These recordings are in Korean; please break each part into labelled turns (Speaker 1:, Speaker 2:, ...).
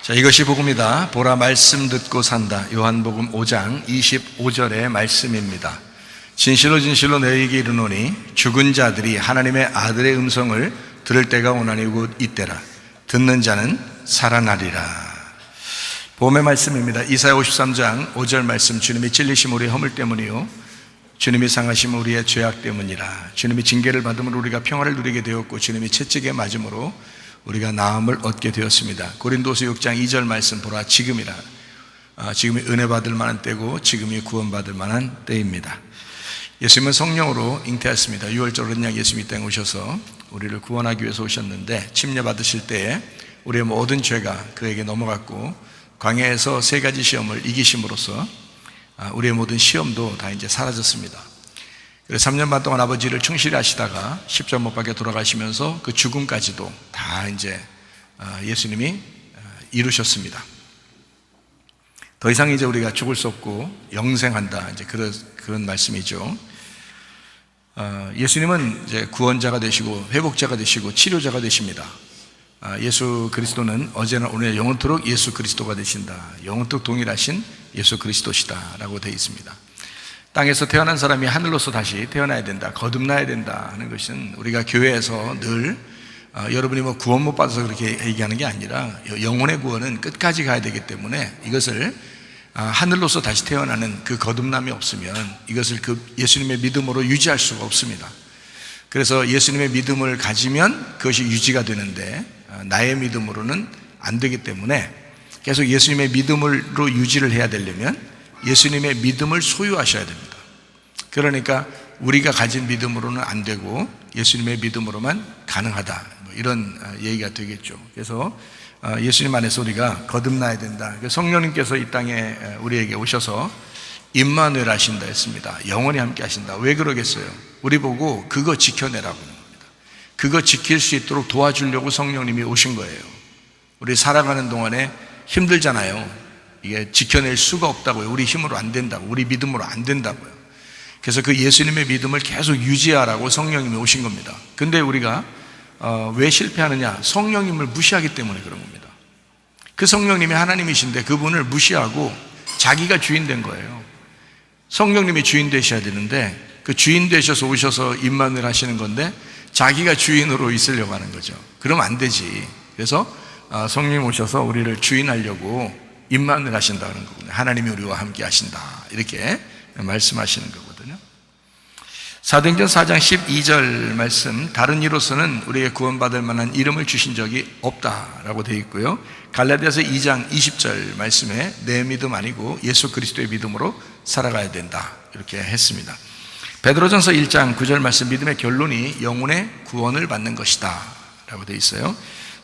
Speaker 1: 자, 이것이 복음이다. 보라, 말씀 듣고 산다. 요한복음 5장 25절의 말씀입니다. 진실로 진실로 너희에게 이르노니 죽은 자들이 하나님의 아들의 음성을 들을 때가 오나니 곧 이때라. 듣는 자는 살아나리라. 복음의 말씀입니다. 이사야 53장 5절 말씀. 주님이 찔리심 우리의 허물 때문이요 주님이 상하심 우리의 죄악 때문이라. 주님이 징계를 받음으로 우리가 평화를 누리게 되었고 주님이 채찍에 맞음으로 우리가 나음을 얻게 되었습니다. 고린도서 6장 2절 말씀. 보라, 지금이라. 지금이 은혜 받을 만한 때고 지금이 구원받을 만한 때입니다. 예수님은 성령으로 잉태하였습니다. 유월절 언약 예수님이 이 땅에 오셔서 우리를 구원하기 위해서 오셨는데, 침례 받으실 때에 우리의 모든 죄가 그에게 넘어갔고 광야에서 세 가지 시험을 이기심으로써 우리의 모든 시험도 다 이제 사라졌습니다. 그래서 3년 반 동안 아버지를 충실히 하시다가 십자가 못 박혀 돌아가시면서 그 죽음까지도 다 이제 예수님이 이루셨습니다. 더 이상 이제 우리가 죽을 수 없고 영생한다, 이제 그런 말씀이죠. 예수님은 이제 구원자가 되시고 회복자가 되시고 치료자가 되십니다. 예수 그리스도는 어제나 오늘 영원토록 예수 그리스도가 되신다. 영원토록 동일하신 예수 그리스도시다라고 되어 있습니다. 땅에서 태어난 사람이 하늘로서 다시 태어나야 된다, 거듭나야 된다 하는 것은 우리가 교회에서 늘 여러분이 뭐 구원 못 받아서 그렇게 얘기하는 게 아니라 영혼의 구원은 끝까지 가야 되기 때문에 이것을 하늘로서 다시 태어나는 그 거듭남이 없으면 이것을 그 예수님의 믿음으로 유지할 수가 없습니다. 그래서 예수님의 믿음을 가지면 그것이 유지가 되는데 나의 믿음으로는 안 되기 때문에 계속 예수님의 믿음으로 유지를 해야 되려면 예수님의 믿음을 소유하셔야 됩니다. 그러니까 우리가 가진 믿음으로는 안 되고 예수님의 믿음으로만 가능하다, 이런 얘기가 되겠죠. 그래서 예수님 안에서 우리가 거듭나야 된다. 성령님께서 이 땅에 우리에게 오셔서 임마누엘 하신다 했습니다. 영원히 함께 하신다. 왜 그러겠어요? 우리 보고 그거 지켜내라고 하는 겁니다. 그거 지킬 수 있도록 도와주려고 성령님이 오신 거예요. 우리 살아가는 동안에 힘들잖아요. 이게 지켜낼 수가 없다고요. 우리 힘으로 안 된다고, 우리 믿음으로 안 된다고요. 그래서 그 예수님의 믿음을 계속 유지하라고 성령님이 오신 겁니다. 근데 우리가 왜 실패하느냐? 성령님을 무시하기 때문에 그런 겁니다. 그 성령님이 하나님이신데 그분을 무시하고 자기가 주인 된 거예요. 성령님이 주인 되셔야 되는데 그 주인 되셔서 오셔서 임마누엘 하시는 건데 자기가 주인으로 있으려고 하는 거죠. 그러면 안 되지. 그래서 성령님 오셔서 우리를 주인하려고 임마누엘 하신다는 거거든요. 하나님이 우리와 함께 하신다, 이렇게 말씀하시는 거거든요. 사도행전 4장 12절 말씀. 다른 이로서는 우리에게 구원받을 만한 이름을 주신 적이 없다라고 되어 있고요. 갈라디아서 2장 20절 말씀에 내 믿음 아니고 예수 그리스도의 믿음으로 살아가야 된다, 이렇게 했습니다. 베드로전서 1장 9절 말씀. 믿음의 결론이 영혼의 구원을 받는 것이다 라고 되어 있어요.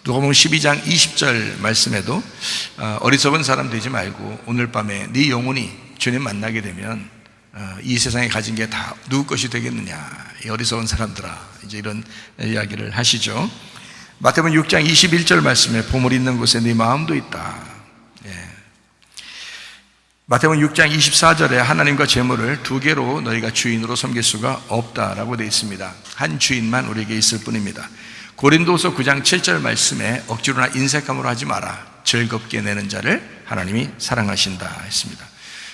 Speaker 1: 누가복음 12장 20절 말씀에도 어리석은 사람 되지 말고 오늘 밤에 네 영혼이 주님 만나게 되면 이 세상에 가진 게 다 누구 것이 되겠느냐, 이 어리석은 사람들아, 이제 이런 이야기를 하시죠. 마태복음 6장 21절 말씀에 보물 있는 곳에 네 마음도 있다. 마태복음 6장 24절에 하나님과 재물을 두 개로 너희가 주인으로 섬길 수가 없다라고 되어 있습니다. 한 주인만 우리에게 있을 뿐입니다. 고린도서 9장 7절 말씀에 억지로나 인색함으로 하지 마라. 즐겁게 내는 자를 하나님이 사랑하신다 했습니다.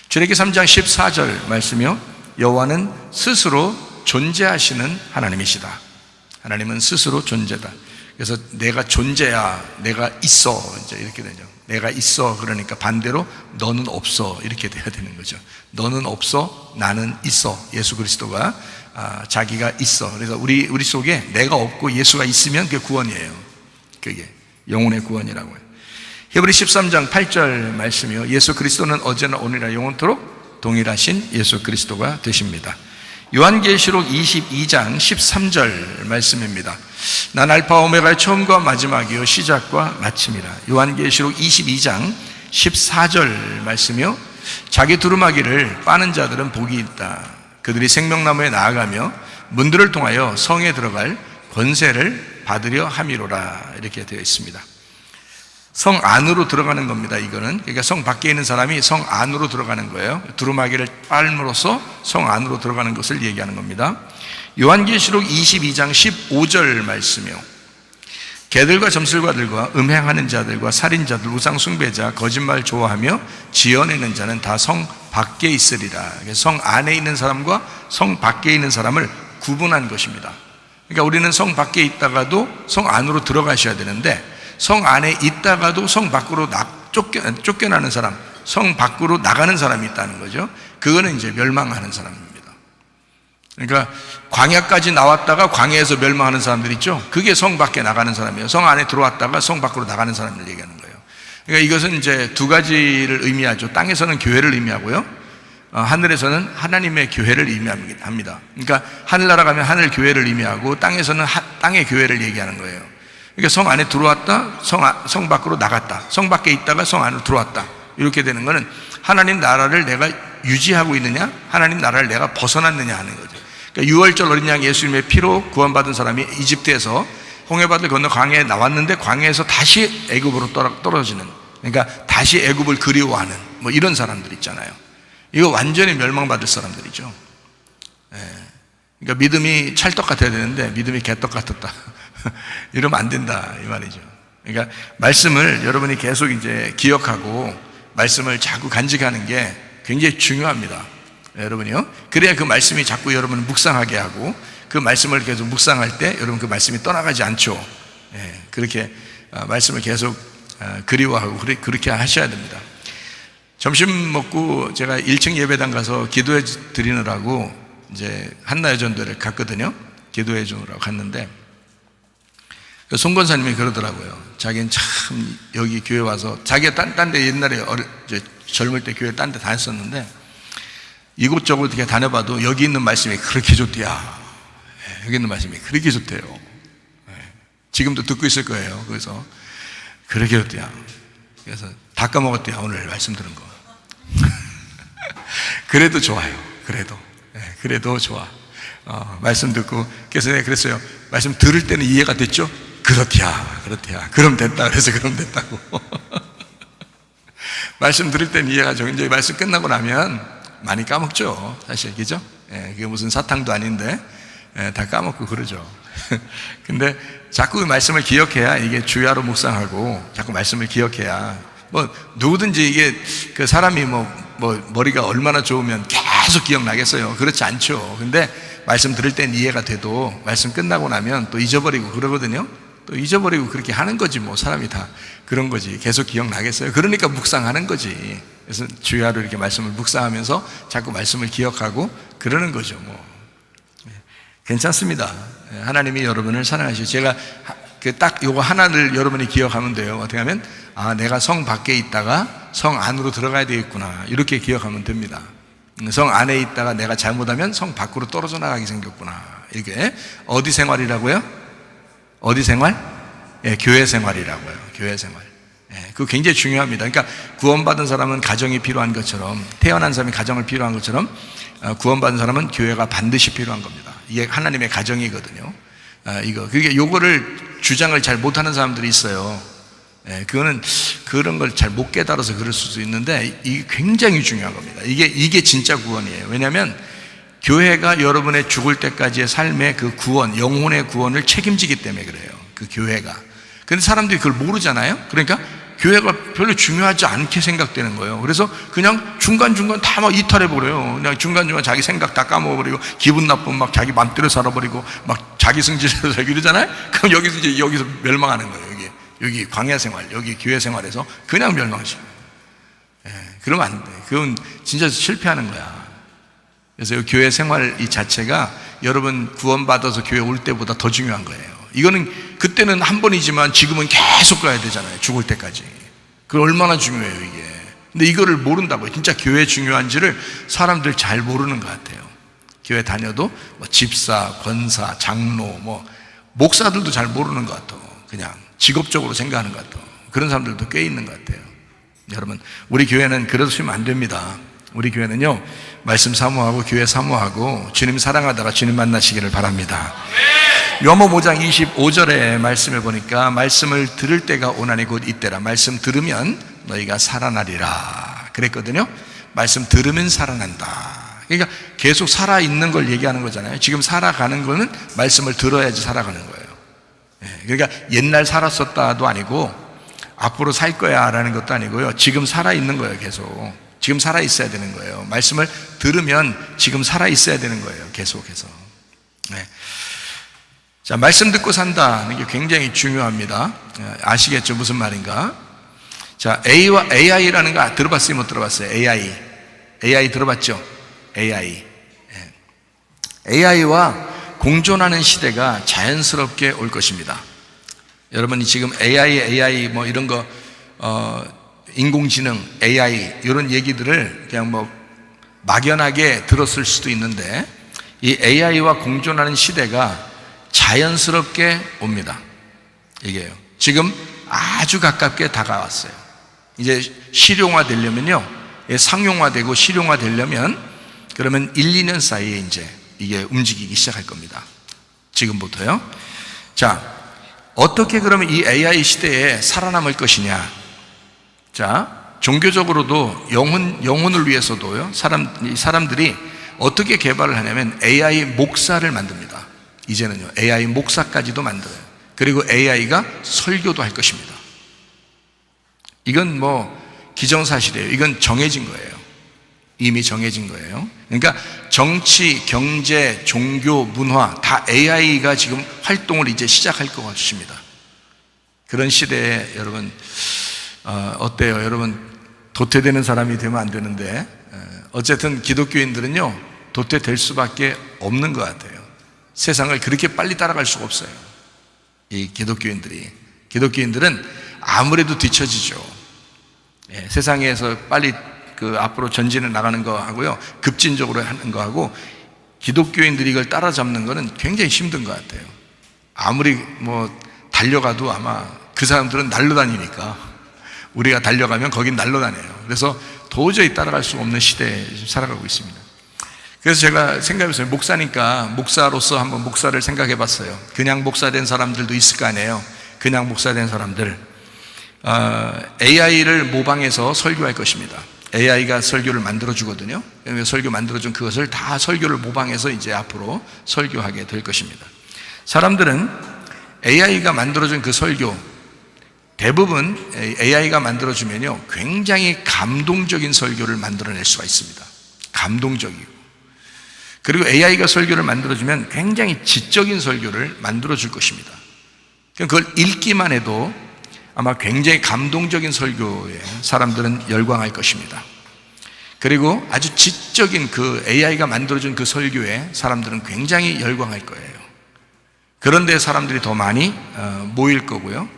Speaker 1: 출애굽기 3장 14절 말씀이요. 여호와는 스스로 존재하시는 하나님이시다. 하나님은 스스로 존재다. 그래서 내가 존재야, 내가 있어, 이제 이렇게 되죠. 내가 있어, 그러니까 반대로 너는 없어, 이렇게 돼야 되는 거죠. 너는 없어, 나는 있어. 예수 그리스도가 자기가 있어. 그래서 우리 속에 내가 없고 예수가 있으면 그게 구원이에요. 그게 영혼의 구원이라고요. 히브리 13장 8절 말씀이요. 예수 그리스도는 어제나 오늘이나 영원토록 동일하신 예수 그리스도가 되십니다. 요한계시록 22장 13절 말씀입니다. 난 알파 오메가의 처음과 마지막이요 시작과 마침이라. 요한계시록 22장 14절 말씀이요. 자기 두루마기를 빠는 자들은 복이 있다. 그들이 생명나무에 나아가며 문들을 통하여 성에 들어갈 권세를 받으려 함이로라, 이렇게 되어 있습니다. 성 안으로 들어가는 겁니다. 이거는 그러니까 성 밖에 있는 사람이 성 안으로 들어가는 거예요. 두루마기를 빨므로써 성 안으로 들어가는 것을 얘기하는 겁니다. 요한계시록 22장 15절 말씀이요. 개들과 점술가들과 음행하는 자들과 살인자들, 우상 숭배자, 거짓말 좋아하며 지어내는 자는 다 성 밖에 있으리라. 성 안에 있는 사람과 성 밖에 있는 사람을 구분한 것입니다. 그러니까 우리는 성 밖에 있다가도 성 안으로 들어가셔야 되는데, 성 안에 있다가도 성 밖으로 쫓겨나는 사람, 성 밖으로 나가는 사람이 있다는 거죠. 그거는 이제 멸망하는 사람입니다. 그러니까 광야까지 나왔다가 광야에서 멸망하는 사람들 있죠. 그게 성 밖에 나가는 사람이에요. 성 안에 들어왔다가 성 밖으로 나가는 사람을 얘기하는 거예요. 그러니까 이것은 이제 두 가지를 의미하죠. 땅에서는 교회를 의미하고요, 하늘에서는 하나님의 교회를 의미합니다. 그러니까 하늘나라 가면 하늘 교회를 의미하고, 땅에서는 땅의 교회를 얘기하는 거예요. 그러니까 성 안에 들어왔다, 성 밖으로 나갔다, 성 밖에 있다가 성 안으로 들어왔다, 이렇게 되는 거는 하나님 나라를 내가 유지하고 있느냐, 하나님 나라를 내가 벗어났느냐 하는 거죠. 그러니까 유월절 어린 양 예수님의 피로 구원받은 사람이 이집트에서 홍해바다를 건너 광야에 나왔는데, 광야에서 다시 애굽으로 떨어지는, 그러니까 다시 애굽을 그리워하는 뭐 이런 사람들 있잖아요. 이거 완전히 멸망받을 사람들이죠. 그러니까 믿음이 찰떡 같아야 되는데 믿음이 개떡 같았다. 이러면 안 된다 이 말이죠. 그러니까 말씀을 여러분이 계속 이제 기억하고 말씀을 자꾸 간직하는 게 굉장히 중요합니다. 여러분이요. 그래야 그 말씀이 자꾸 여러분을 묵상하게 하고, 그 말씀을 계속 묵상할 때 여러분 그 말씀이 떠나가지 않죠. 그렇게 말씀을 계속 그리워하고 그렇게 하셔야 됩니다. 점심 먹고 제가 1층 예배당 가서 기도해 드리느라고 이제 한나여전도를 갔거든요. 기도해 주느라고 갔는데, 송 권사님이 그러더라고요. 자기는 참 여기 교회 와서, 자기가 딴 데 옛날에 젊을 때 교회 딴 데 다녔었는데, 이곳저곳 이렇게 다녀봐도 여기 있는 말씀이 그렇게 좋대야. 여기 있는 말씀이 그렇게 좋대요. 지금도 듣고 있을 거예요. 그래서 그렇게 좋대야. 그래서 다 까먹었대요, 오늘 말씀 들은 거. 그래도 좋아요. 그래도 좋아. 말씀 듣고, 그래서 내가 그랬어요. 말씀 들을 때는 이해가 됐죠? 그렇대야. 그럼 됐다. 그래서 그럼 됐다고. 말씀 들을 때는 이해가 죠. 이제 말씀 끝나고 나면 많이 까먹죠, 사실. 그죠? 그게 무슨 사탕도 아닌데 다 까먹고 그러죠. 근데 자꾸 그 말씀을 기억해야, 이게 주야로 묵상하고 자꾸 말씀을 기억해야, 뭐 누구든지 이게 그 사람이 뭐 머리가 얼마나 좋으면 계속 기억나겠어요? 그렇지 않죠. 근데 말씀 들을 땐 이해가 돼도 말씀 끝나고 나면 또 잊어버리고 그러거든요. 또 잊어버리고 그렇게 하는 거지, 뭐 사람이 다 그런 거지. 계속 기억나겠어요? 그러니까 묵상하는 거지. 그래서 주야로 이렇게 말씀을 묵상하면서 자꾸 말씀을 기억하고 그러는 거죠. 뭐 괜찮습니다. 하나님이 여러분을 사랑하시고, 제가 딱 요거 하나를 여러분이 기억하면 돼요. 어떻게 하면, 내가 성 밖에 있다가 성 안으로 들어가야 되겠구나, 이렇게 기억하면 됩니다. 성 안에 있다가 내가 잘못하면 성 밖으로 떨어져 나가게 생겼구나. 이게 어디 생활이라고요? 어디 생활? 교회 생활이라고요. 교회 생활. 그거 굉장히 중요합니다. 그러니까 구원받은 사람은 가정이 필요한 것처럼, 태어난 사람이 가정을 필요한 것처럼, 구원받은 사람은 교회가 반드시 필요한 겁니다. 이게 하나님의 가정이거든요. 그게 요거를 주장을 잘 못하는 사람들이 있어요. 그거는 그런 걸 잘 못 깨달아서 그럴 수도 있는데, 이게 굉장히 중요한 겁니다. 이게 진짜 구원이에요. 왜냐하면 교회가 여러분의 죽을 때까지의 삶의 그 구원, 영혼의 구원을 책임지기 때문에 그래요. 그 교회가. 근데 사람들이 그걸 모르잖아요. 그러니까 교회가 별로 중요하지 않게 생각되는 거예요. 그래서 그냥 중간중간 다 막 이탈해버려요. 그냥 중간중간 자기 생각 다 까먹어버리고, 기분 나쁘면 막 자기 맘대로 살아버리고, 막 자기 승질해서 이러잖아요. 그럼 여기서 멸망하는 거예요. 여기 광야 생활, 여기 교회 생활에서 그냥 멸망하시고. 그러면 안 돼. 그건 진짜 실패하는 거야. 그래서 교회 생활 이 자체가 여러분 구원받아서 교회 올 때보다 더 중요한 거예요. 이거는 그때는 한 번이지만 지금은 계속 가야 되잖아요. 죽을 때까지. 그 얼마나 중요해요, 이게. 근데 이거를 모른다고요. 진짜 교회 중요한지를 사람들 잘 모르는 것 같아요. 교회 다녀도 뭐 집사, 권사, 장로, 뭐 목사들도 잘 모르는 것 같아요. 그냥 직업적으로 생각하는 것 같아요. 그런 사람들도 꽤 있는 것 같아요. 여러분, 우리 교회는 그러시면 안 됩니다. 우리 교회는요, 말씀 사모하고 교회 사모하고 주님 사랑하다가 주님 만나시기를 바랍니다. 요한복음 5장 25절의 말씀을 보니까, 말씀을 들을 때가 오나니 곧 이때라. 말씀 들으면 너희가 살아나리라 그랬거든요. 말씀 들으면 살아난다. 그러니까 계속 살아있는 걸 얘기하는 거잖아요. 지금 살아가는 거는 말씀을 들어야지 살아가는 거예요. 그러니까 옛날 살았었다도 아니고 앞으로 살 거야 라는 것도 아니고요. 지금 살아있는 거예요. 계속 지금 살아있어야 되는 거예요. 말씀을 들으면 지금 살아있어야 되는 거예요. 계속해서. 자, 말씀 듣고 산다는 게 굉장히 중요합니다. 아시겠죠? 무슨 말인가? 자, AI라는 거 들어봤어요? 못 들어봤어요? AI 들어봤죠? AI와 공존하는 시대가 자연스럽게 올 것입니다. 여러분이 지금 AI 뭐 이런 거, 인공지능, AI, 이런 얘기들을 그냥 뭐 막연하게 들었을 수도 있는데, 이 AI와 공존하는 시대가 자연스럽게 옵니다. 이게요. 지금 아주 가깝게 다가왔어요. 이제 실용화 되려면요, 상용화되고 실용화 되려면 그러면 1, 2년 사이에 이제 이게 움직이기 시작할 겁니다. 지금부터요. 자, 어떻게 그러면 이 AI 시대에 살아남을 것이냐? 자, 종교적으로도 영혼을 위해서도요, 사람들이 어떻게 개발을 하냐면 AI 목사를 만듭니다. 이제는요, AI 목사까지도 만들어요. 그리고 AI가 설교도 할 것입니다. 이건 뭐 기정사실이에요. 이건 정해진 거예요. 이미 정해진 거예요. 그러니까 정치, 경제, 종교, 문화 다 AI가 지금 활동을 이제 시작할 것 같습니다. 그런 시대에 여러분, 어때요? 여러분, 도태되는 사람이 되면 안 되는데, 어쨌든 기독교인들은요, 도태될 수밖에 없는 것 같아요. 세상을 그렇게 빨리 따라갈 수가 없어요. 이 기독교인들은 아무래도 뒤처지죠. 세상에서 빨리 그 앞으로 전진해 나가는 거 하고요, 급진적으로 하는 거 하고, 기독교인들이 이걸 따라잡는 거는 굉장히 힘든 것 같아요. 아무리 뭐 달려가도 아마 그 사람들은 날아다니니까 우리가 달려가면 거긴 날아다녀요. 그래서 도저히 따라갈 수 없는 시대에 살아가고 있습니다. 그래서 제가 생각해봤어요. 목사니까 목사로서 한번 목사를 생각해 봤어요. 그냥 목사된 사람들도 있을 거 아니에요. 그냥 목사된 사람들, AI를 모방해서 설교할 것입니다. AI가 설교를 만들어주거든요. 설교 만들어준 그것을 다 설교를 모방해서 이제 앞으로 설교하게 될 것입니다. 사람들은 AI가 만들어준 그 설교, 대부분 AI가 만들어주면요, 굉장히 감동적인 설교를 만들어낼 수가 있습니다. 감동적이고. 그리고 AI가 설교를 만들어주면 굉장히 지적인 설교를 만들어줄 것입니다. 그걸 읽기만 해도 아마 굉장히 감동적인 설교에 사람들은 열광할 것입니다. 그리고 아주 지적인 그 AI가 만들어준 그 설교에 사람들은 굉장히 열광할 거예요. 그런데 사람들이 더 많이 모일 거고요.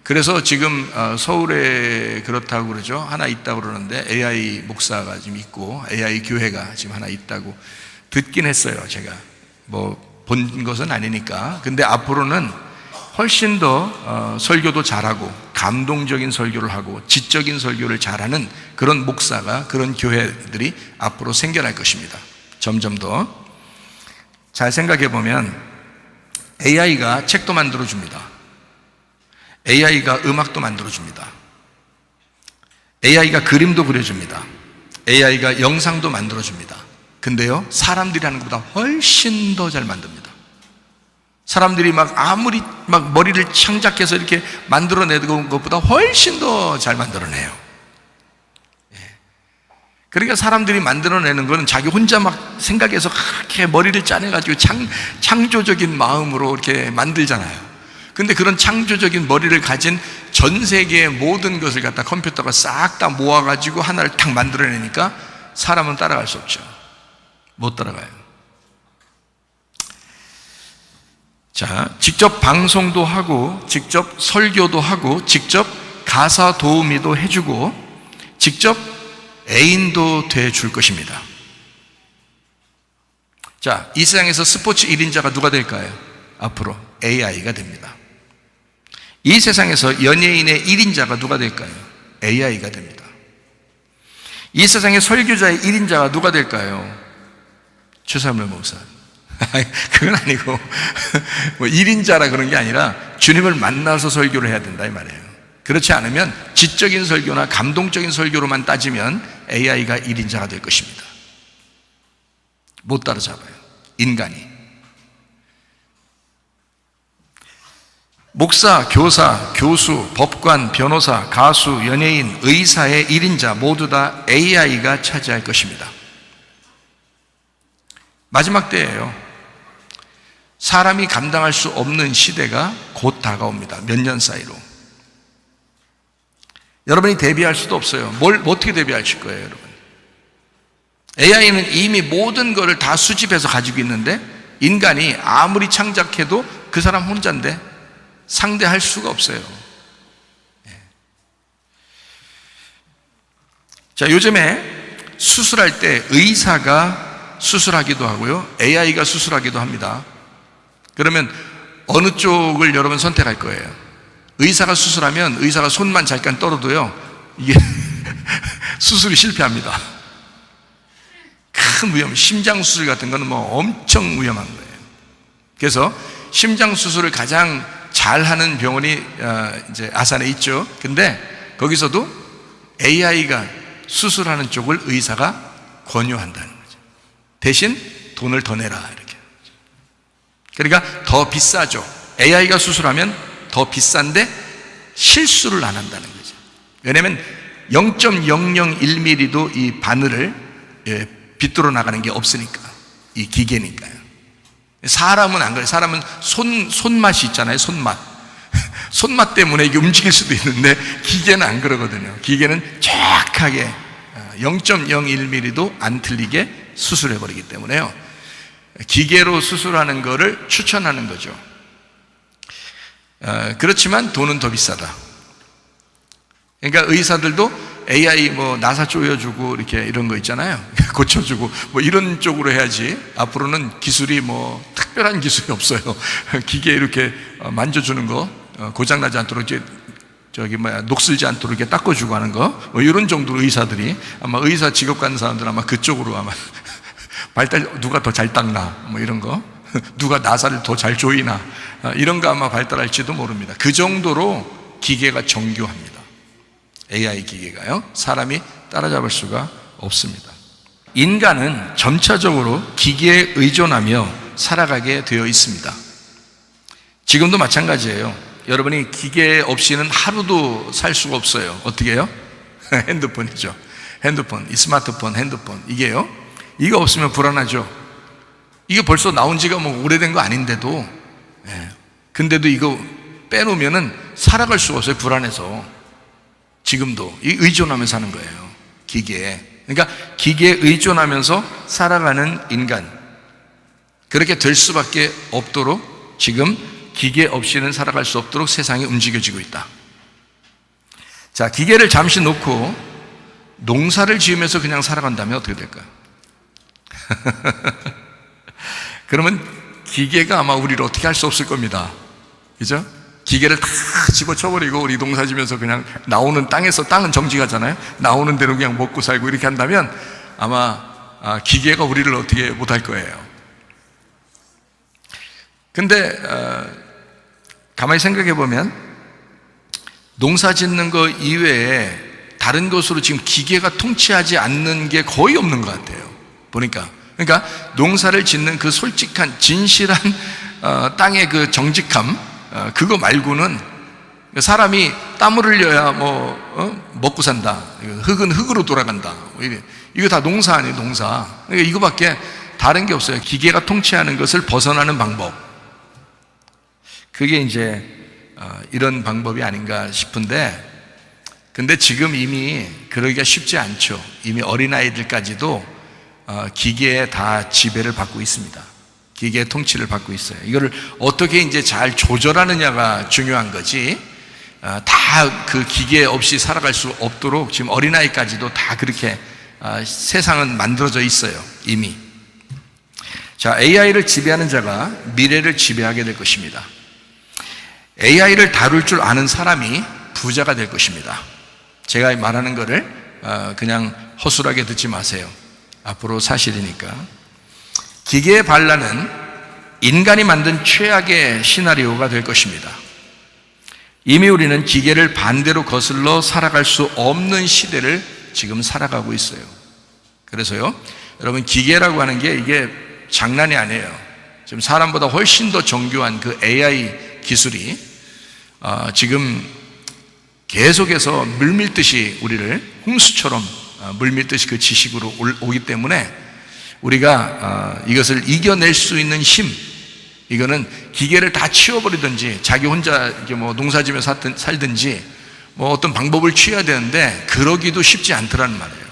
Speaker 1: 그래서 지금 서울에 그렇다고 그러죠. 하나 있다고 그러는데 AI 목사가 지금 있고 AI 교회가 지금 하나 있다고 듣긴 했어요. 제가 뭐 본 것은 아니니까. 근데 앞으로는 훨씬 더 설교도 잘하고 감동적인 설교를 하고 지적인 설교를 잘하는 그런 목사가, 그런 교회들이 앞으로 생겨날 것입니다. 점점 더. 잘 생각해 보면 AI가 책도 만들어줍니다. AI가 음악도 만들어줍니다. AI가 그림도 그려줍니다. AI가 영상도 만들어줍니다. 근데요, 사람들이 하는 것보다 훨씬 더 잘 만듭니다. 사람들이 아무리 머리를 창작해서 이렇게 만들어내는 것보다 훨씬 더 잘 만들어내요. 그러니까 사람들이 만들어내는 거는 자기 혼자 생각해서 그렇게 머리를 짜내가지고 창조적인 마음으로 이렇게 만들잖아요. 근데 그런 창조적인 머리를 가진 전 세계의 모든 것을 갖다 컴퓨터가 싹 다 모아가지고 하나를 탁 만들어내니까 사람은 따라갈 수 없죠. 못 따라가요. 자, 직접 방송도 하고, 직접 설교도 하고, 직접 가사 도우미도 해주고, 직접 애인도 돼줄 것입니다. 자, 이 세상에서 스포츠 1인자가 누가 될까요? 앞으로 AI가 됩니다. 이 세상에서 연예인의 1인자가 누가 될까요? AI가 됩니다. 이 세상의 설교자의 1인자가 누가 될까요? 최사무엘 목사. 그건 아니고 뭐 1인자라 그런 게 아니라 주님을 만나서 설교를 해야 된다 이 말이에요. 그렇지 않으면 지적인 설교나 감동적인 설교로만 따지면 AI가 1인자가 될 것입니다. 못 따라잡아요, 인간이. 목사, 교사, 교수, 법관, 변호사, 가수, 연예인, 의사의 1인자 모두 다 AI가 차지할 것입니다. 마지막 때예요. 사람이 감당할 수 없는 시대가 곧 다가옵니다. 몇 년 사이로. 여러분이 대비할 수도 없어요. 어떻게 대비하실 거예요, 여러분? AI는 이미 모든 것을 다 수집해서 가지고 있는데 인간이 아무리 창작해도 그 사람 혼자인데 상대할 수가 없어요. 자, 요즘에 수술할 때 의사가 수술하기도 하고요, AI가 수술하기도 합니다. 그러면 어느 쪽을 여러분 선택할 거예요? 의사가 수술하면 의사가 손만 잠깐 떨어도요, 이게 수술이 실패합니다. 큰 위험, 심장 수술 같은 거는 뭐 엄청 위험한 거예요. 그래서 심장 수술을 가장 잘하는 병원이 이제 아산에 있죠. 근데 거기서도 AI가 수술하는 쪽을 의사가 권유한다는 거죠. 대신 돈을 더 내라, 이렇게. 그러니까 더 비싸죠. AI가 수술하면 더 비싼데 실수를 안 한다는 거죠. 왜냐하면 0.001mm도 이 바늘을 비뚤어 나가는 게 없으니까, 이 기계니까요. 사람은 안 그래요. 사람은 손맛이 있잖아요. 손맛 때문에 이게 움직일 수도 있는데 기계는 안 그러거든요. 기계는 정확하게 0.01mm도 안 틀리게 수술해버리기 때문에요. 기계로 수술하는 거를 추천하는 거죠. 그렇지만 돈은 더 비싸다. 그러니까 의사들도 AI 뭐 나사 조여주고 이렇게 이런 거 있잖아요. 고쳐주고 뭐 이런 쪽으로 해야지. 앞으로는 기술이 뭐 특별한 기술이 없어요. 기계 이렇게 만져주는 거, 고장나지 않도록 녹슬지 않도록 이렇게 닦아주고 하는 거, 뭐 이런 정도로 의사들이, 아마 의사 직업 갖는 사람들은 아마 그쪽으로 아마 누가 더 잘 닦나, 뭐 이런 거, 누가 나사를 더 잘 조이나, 이런 거 아마 발달할지도 모릅니다. 그 정도로 기계가 정교합니다. AI 기계가요, 사람이 따라잡을 수가 없습니다. 인간은 점차적으로 기계에 의존하며 살아가게 되어 있습니다. 지금도 마찬가지예요. 여러분이 기계 없이는 하루도 살 수가 없어요. 어떻게 해요? 핸드폰이죠. 핸드폰, 이 스마트폰, 핸드폰, 이게요, 이거 없으면 불안하죠. 이게 벌써 나온 지가 뭐 오래된 거 아닌데도, 근데도 이거 빼놓으면은 살아갈 수가 없어요. 불안해서. 지금도 의존하면서 사는 거예요, 기계에. 그러니까 기계에 의존하면서 살아가는 인간, 그렇게 될 수밖에 없도록 지금 기계 없이는 살아갈 수 없도록 세상이 움직여지고 있다. 자, 기계를 잠시 놓고 농사를 지으면서 그냥 살아간다면 어떻게 될까요? 그러면 기계가 아마 우리를 어떻게 할 수 없을 겁니다. 그죠? 기계를 다 집어쳐버리고 우리 농사 지면서 그냥 나오는 땅에서, 땅은 정직하잖아요. 나오는 대로 그냥 먹고 살고 이렇게 한다면 아마 기계가 우리를 어떻게 못할 거예요. 근데 가만히 생각해 보면 농사 짓는 거 이외에 다른 것으로 지금 기계가 통치하지 않는 게 거의 없는 것 같아요, 보니까. 그러니까 농사를 짓는 그 솔직한 진실한 땅의 그 정직함, 그거 말고는 사람이 땀을 흘려야 먹고 산다, 흙은 흙으로 돌아간다, 이거 다 농사 아니에요, 농사. 그러니까 이거밖에 다른 게 없어요. 기계가 통치하는 것을 벗어나는 방법, 그게 이제 이런 방법이 아닌가 싶은데, 근데 지금 이미 그러기가 쉽지 않죠. 이미 어린아이들까지도 기계에 다 지배를 받고 있습니다. 기계의 통치를 받고 있어요. 이거를 어떻게 이제 잘 조절하느냐가 중요한 거지, 다 그 기계 없이 살아갈 수 없도록 지금 어린아이까지도 다 그렇게 세상은 만들어져 있어요, 이미. 자, AI를 지배하는 자가 미래를 지배하게 될 것입니다. AI를 다룰 줄 아는 사람이 부자가 될 것입니다. 제가 말하는 거를 그냥 허술하게 듣지 마세요. 앞으로 사실이니까. 기계의 반란은 인간이 만든 최악의 시나리오가 될 것입니다. 이미 우리는 기계를 반대로 거슬러 살아갈 수 없는 시대를 지금 살아가고 있어요. 그래서요, 여러분, 기계라고 하는 게 이게 장난이 아니에요. 지금 사람보다 훨씬 더 정교한 그 AI 기술이 지금 계속해서 물밀듯이 우리를 홍수처럼 물밀듯이 그 지식으로 오기 때문에 우리가 이것을 이겨낼 수 있는 힘, 이거는 기계를 다 치워버리든지 자기 혼자 이렇게 뭐 농사지며 살든지 뭐 어떤 방법을 취해야 되는데 그러기도 쉽지 않더라는 말이에요.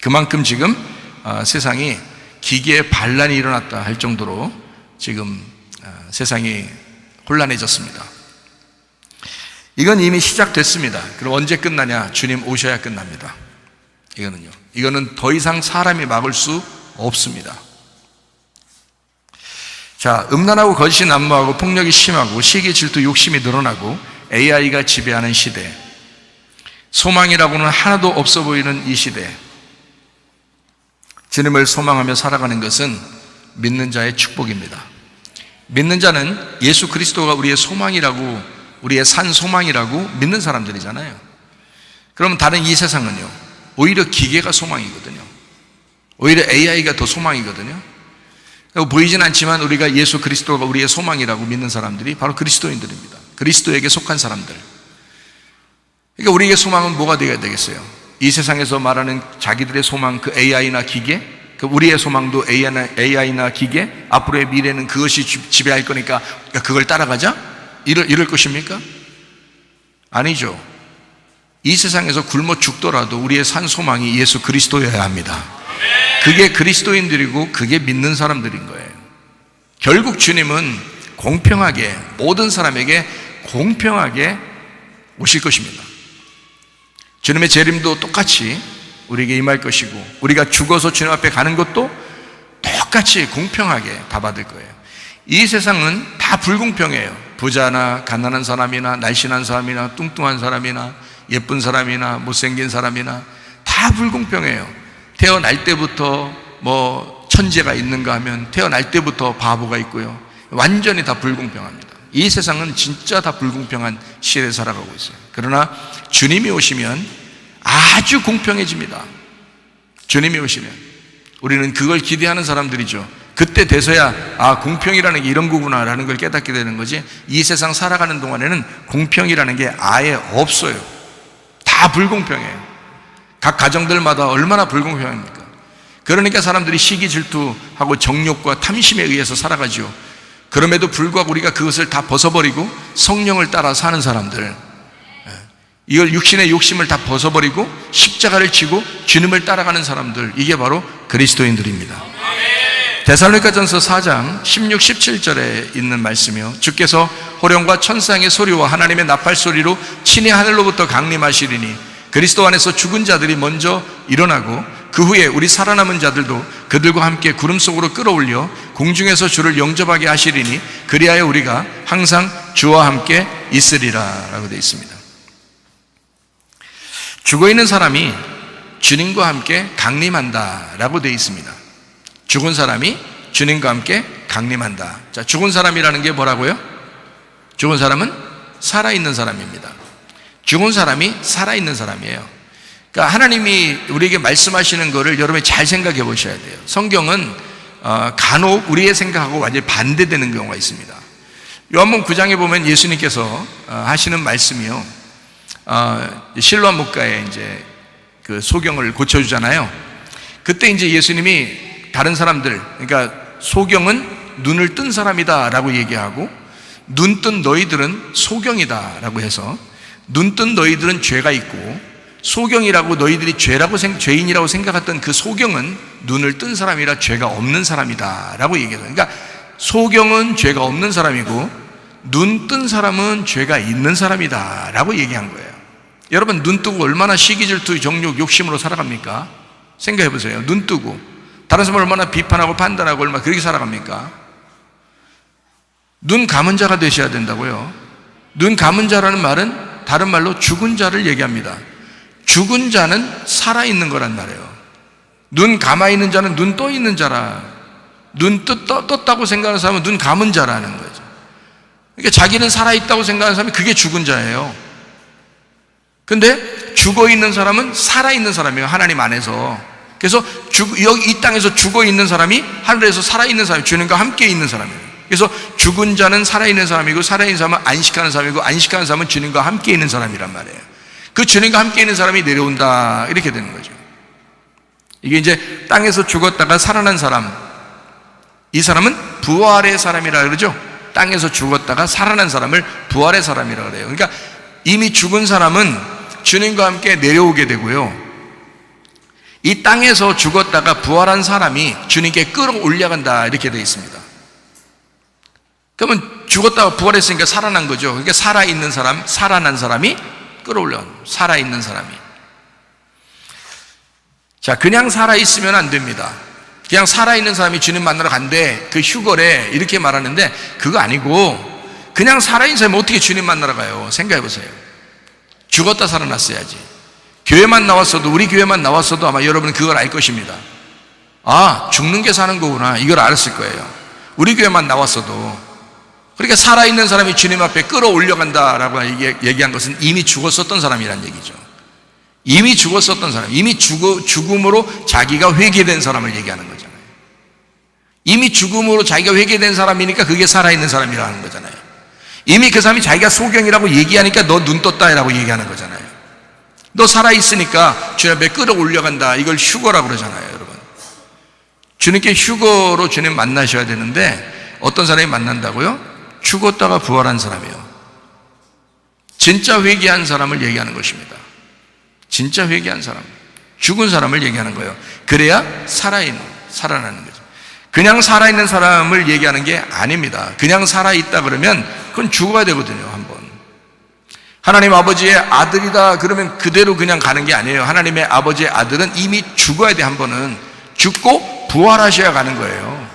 Speaker 1: 그만큼 지금 세상이 기계의 반란이 일어났다 할 정도로 지금 세상이 혼란해졌습니다. 이건 이미 시작됐습니다. 그럼 언제 끝나냐? 주님 오셔야 끝납니다. 이거는 더 이상 사람이 막을 수 없습니다. 자, 음란하고 거짓이 난무하고 폭력이 심하고 시기, 질투, 욕심이 늘어나고 AI가 지배하는 시대, 소망이라고는 하나도 없어 보이는 이 시대, 주님을 소망하며 살아가는 것은 믿는 자의 축복입니다. 믿는 자는 예수 그리스도가 우리의 소망이라고, 우리의 산 소망이라고 믿는 사람들이잖아요. 그러면 다른 이 세상은요, 오히려 기계가 소망이거든요. 오히려 AI가 더 소망이거든요. 보이진 않지만 우리가 예수 그리스도가 우리의 소망이라고 믿는 사람들이 바로 그리스도인들입니다. 그리스도에게 속한 사람들. 그러니까 우리에게 소망은 뭐가 되어야 되겠어요? 이 세상에서 말하는 자기들의 소망, 그 AI나 기계, 그 우리의 소망도 AI나 기계, 앞으로의 미래는 그것이 지배할 거니까 그걸 따라가자? 이럴 것입니까? 아니죠. 이 세상에서 굶어 죽더라도 우리의 산 소망이 예수 그리스도여야 합니다. 그게 그리스도인들이고 그게 믿는 사람들인 거예요. 결국 주님은 공평하게, 모든 사람에게 공평하게 오실 것입니다. 주님의 재림도 똑같이 우리에게 임할 것이고, 우리가 죽어서 주님 앞에 가는 것도 똑같이 공평하게 다 받을 거예요. 이 세상은 다 불공평해요. 부자나 가난한 사람이나 날씬한 사람이나 뚱뚱한 사람이나 예쁜 사람이나 못생긴 사람이나 다 불공평해요. 태어날 때부터 뭐 천재가 있는가 하면 태어날 때부터 바보가 있고요. 완전히 다 불공평합니다. 이 세상은 진짜 다 불공평한 시대에 살아가고 있어요. 그러나 주님이 오시면 아주 공평해집니다. 주님이 오시면 우리는 그걸 기대하는 사람들이죠. 그때 돼서야 공평이라는 게 이런 거구나 라는 걸 깨닫게 되는 거지, 이 세상 살아가는 동안에는 공평이라는 게 아예 없어요. 다 불공평해요. 각 가정들마다 얼마나 불공평합니까? 그러니까 사람들이 시기, 질투하고 정욕과 탐심에 의해서 살아가죠. 그럼에도 불구하고 우리가 그것을 다 벗어버리고 성령을 따라 사는 사람들, 이걸 육신의 욕심을 다 벗어버리고 십자가를 지고 주님을 따라가는 사람들, 이게 바로 그리스도인들입니다. 데살로니가전서 4장 16, 17절에 있는 말씀이요, 주께서 호령과 천상의 소리와 하나님의 나팔 소리로 친히 하늘로부터 강림하시리니 그리스도 안에서 죽은 자들이 먼저 일어나고 그 후에 우리 살아남은 자들도 그들과 함께 구름 속으로 끌어올려 공중에서 주를 영접하게 하시리니 그리하여 우리가 항상 주와 함께 있으리라 라고 되어 있습니다. 죽어있는 사람이 주님과 함께 강림한다 라고 되어 있습니다. 죽은 사람이 주님과 함께 강림한다. 자, 죽은 사람이라는 게 뭐라고요? 죽은 사람은 살아있는 사람입니다. 죽은 사람이 살아있는 사람이에요. 그러니까 하나님이 우리에게 말씀하시는 거를 여러분이 잘 생각해 보셔야 돼요. 성경은 간혹 우리의 생각하고 완전히 반대되는 경우가 있습니다. 요한복음 9장에 보면 예수님께서 하시는 말씀이요, 실로암 목가에 이제 그 소경을 고쳐주잖아요. 그때 이제 예수님이 다른 사람들, 그러니까 소경은 눈을 뜬 사람이다 라고 얘기하고 눈 뜬 너희들은 소경이다 라고 해서, 눈 뜬 너희들은 죄가 있고 소경이라고 너희들이 죄인이라고 생각했던 그 소경은 눈을 뜬 사람이라 죄가 없는 사람이다 라고 얘기해요. 그러니까 소경은 죄가 없는 사람이고 눈 뜬 사람은 죄가 있는 사람이다 라고 얘기한 거예요. 여러분, 눈 뜨고 얼마나 시기, 질투, 정욕, 욕심으로 살아갑니까? 생각해 보세요. 눈 뜨고 다른 사람을 얼마나 비판하고 판단하고 얼마나 그렇게 살아갑니까? 눈 감은 자가 되셔야 된다고요. 눈 감은 자라는 말은 다른 말로 죽은 자를 얘기합니다. 죽은 자는 살아있는 거란 말이에요. 눈 감아있는 자는 눈 떠있는 자라. 눈 떴다고 생각하는 사람은 눈 감은 자라는 거죠. 그러니까 자기는 살아있다고 생각하는 사람이 그게 죽은 자예요. 근데 죽어있는 사람은 살아있는 사람이에요, 하나님 안에서. 그래서 여기 이 땅에서 죽어있는 사람이 하늘에서 살아있는 사람이 주님과 함께 있는 사람이에요. 그래서 죽은 자는 살아있는 사람이고 살아있는 사람은 안식하는 사람이고 안식하는 사람은 주님과 함께 있는 사람이란 말이에요. 그 주님과 함께 있는 사람이 내려온다 이렇게 되는 거죠. 이게 이제 땅에서 죽었다가 살아난 사람, 이 사람은 부활의 사람이라 그러죠. 땅에서 죽었다가 살아난 사람을 부활의 사람이라 그래요. 그러니까 이미 죽은 사람은 주님과 함께 내려오게 되고요, 이 땅에서 죽었다가 부활한 사람이 주님께 끌어올려간다 이렇게 되어 있습니다. 그러면 죽었다가 부활했으니까 살아난 거죠. 그러니까 살아있는 사람, 살아난 사람이 끌어올려간, 살아있는 사람이. 자, 그냥 살아있으면 안 됩니다. 그냥 살아있는 사람이 주님 만나러 간대, 그 휴거래 이렇게 말하는데 그거 아니고, 그냥 살아있는 사람이 어떻게 주님 만나러 가요? 생각해 보세요. 죽었다 살아났어야지. 교회만 나왔어도, 우리 교회만 나왔어도 아마 여러분은 그걸 알 것입니다. 아, 죽는 게 사는 거구나, 이걸 알았을 거예요. 우리 교회만 나왔어도. 그러니까 살아있는 사람이 주님 앞에 끌어올려간다라고 얘기한 것은 이미 죽었었던 사람이란 얘기죠. 이미 죽었었던 사람, 이미 죽음으로 자기가 회개된 사람을 얘기하는 거잖아요. 이미 죽음으로 자기가 회개된 사람이니까 그게 살아있는 사람이라는 거잖아요. 이미 그 사람이 자기가 소경이라고 얘기하니까 너 눈 떴다라고 얘기하는 거잖아요. 너 살아있으니까 주님 앞에 끌어올려간다, 이걸 휴거라고 그러잖아요. 여러분, 주님께 휴거로 주님 만나셔야 되는데 어떤 사람이 만난다고요? 죽었다가 부활한 사람이요. 진짜 회개한 사람을 얘기하는 것입니다. 진짜 회개한 사람, 죽은 사람을 얘기하는 거예요. 그래야 살아나는 거죠. 그냥 살아있는 사람을 얘기하는 게 아닙니다. 그냥 살아있다 그러면 그건 죽어야 되거든요. 한번 하나님 아버지의 아들이다 그러면 그대로 그냥 가는 게 아니에요. 하나님의 아버지의 아들은 이미 죽어야 돼. 한 번은 죽고 부활하셔야 가는 거예요.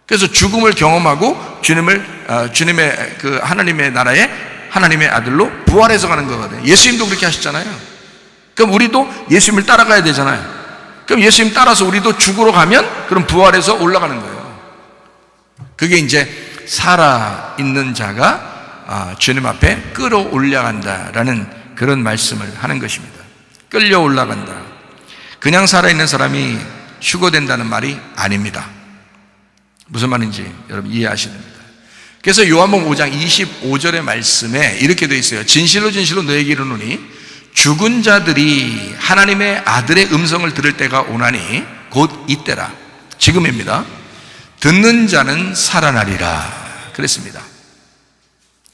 Speaker 1: 그래서 죽음을 경험하고 주님의 그 하나님의 나라에 하나님의 아들로 부활해서 가는 거거든요. 예수님도 그렇게 하셨잖아요. 그럼 우리도 예수님을 따라가야 되잖아요. 그럼 예수님 따라서 우리도 죽으러 가면 그럼 부활해서 올라가는 거예요. 그게 이제 살아있는 자가 주님 앞에 끌어올라간다라는 그런 말씀을 하는 것입니다. 끌려 올라간다. 그냥 살아있는 사람이 휴거된다는 말이 아닙니다. 무슨 말인지 여러분 이해하셔야 됩니다. 그래서 요한복음 5장 25절의 말씀에 이렇게 되어 있어요. 진실로 진실로 너에게 이르노니 죽은 자들이 하나님의 아들의 음성을 들을 때가 오나니 곧 이때라, 지금입니다. 듣는 자는 살아나리라 그랬습니다.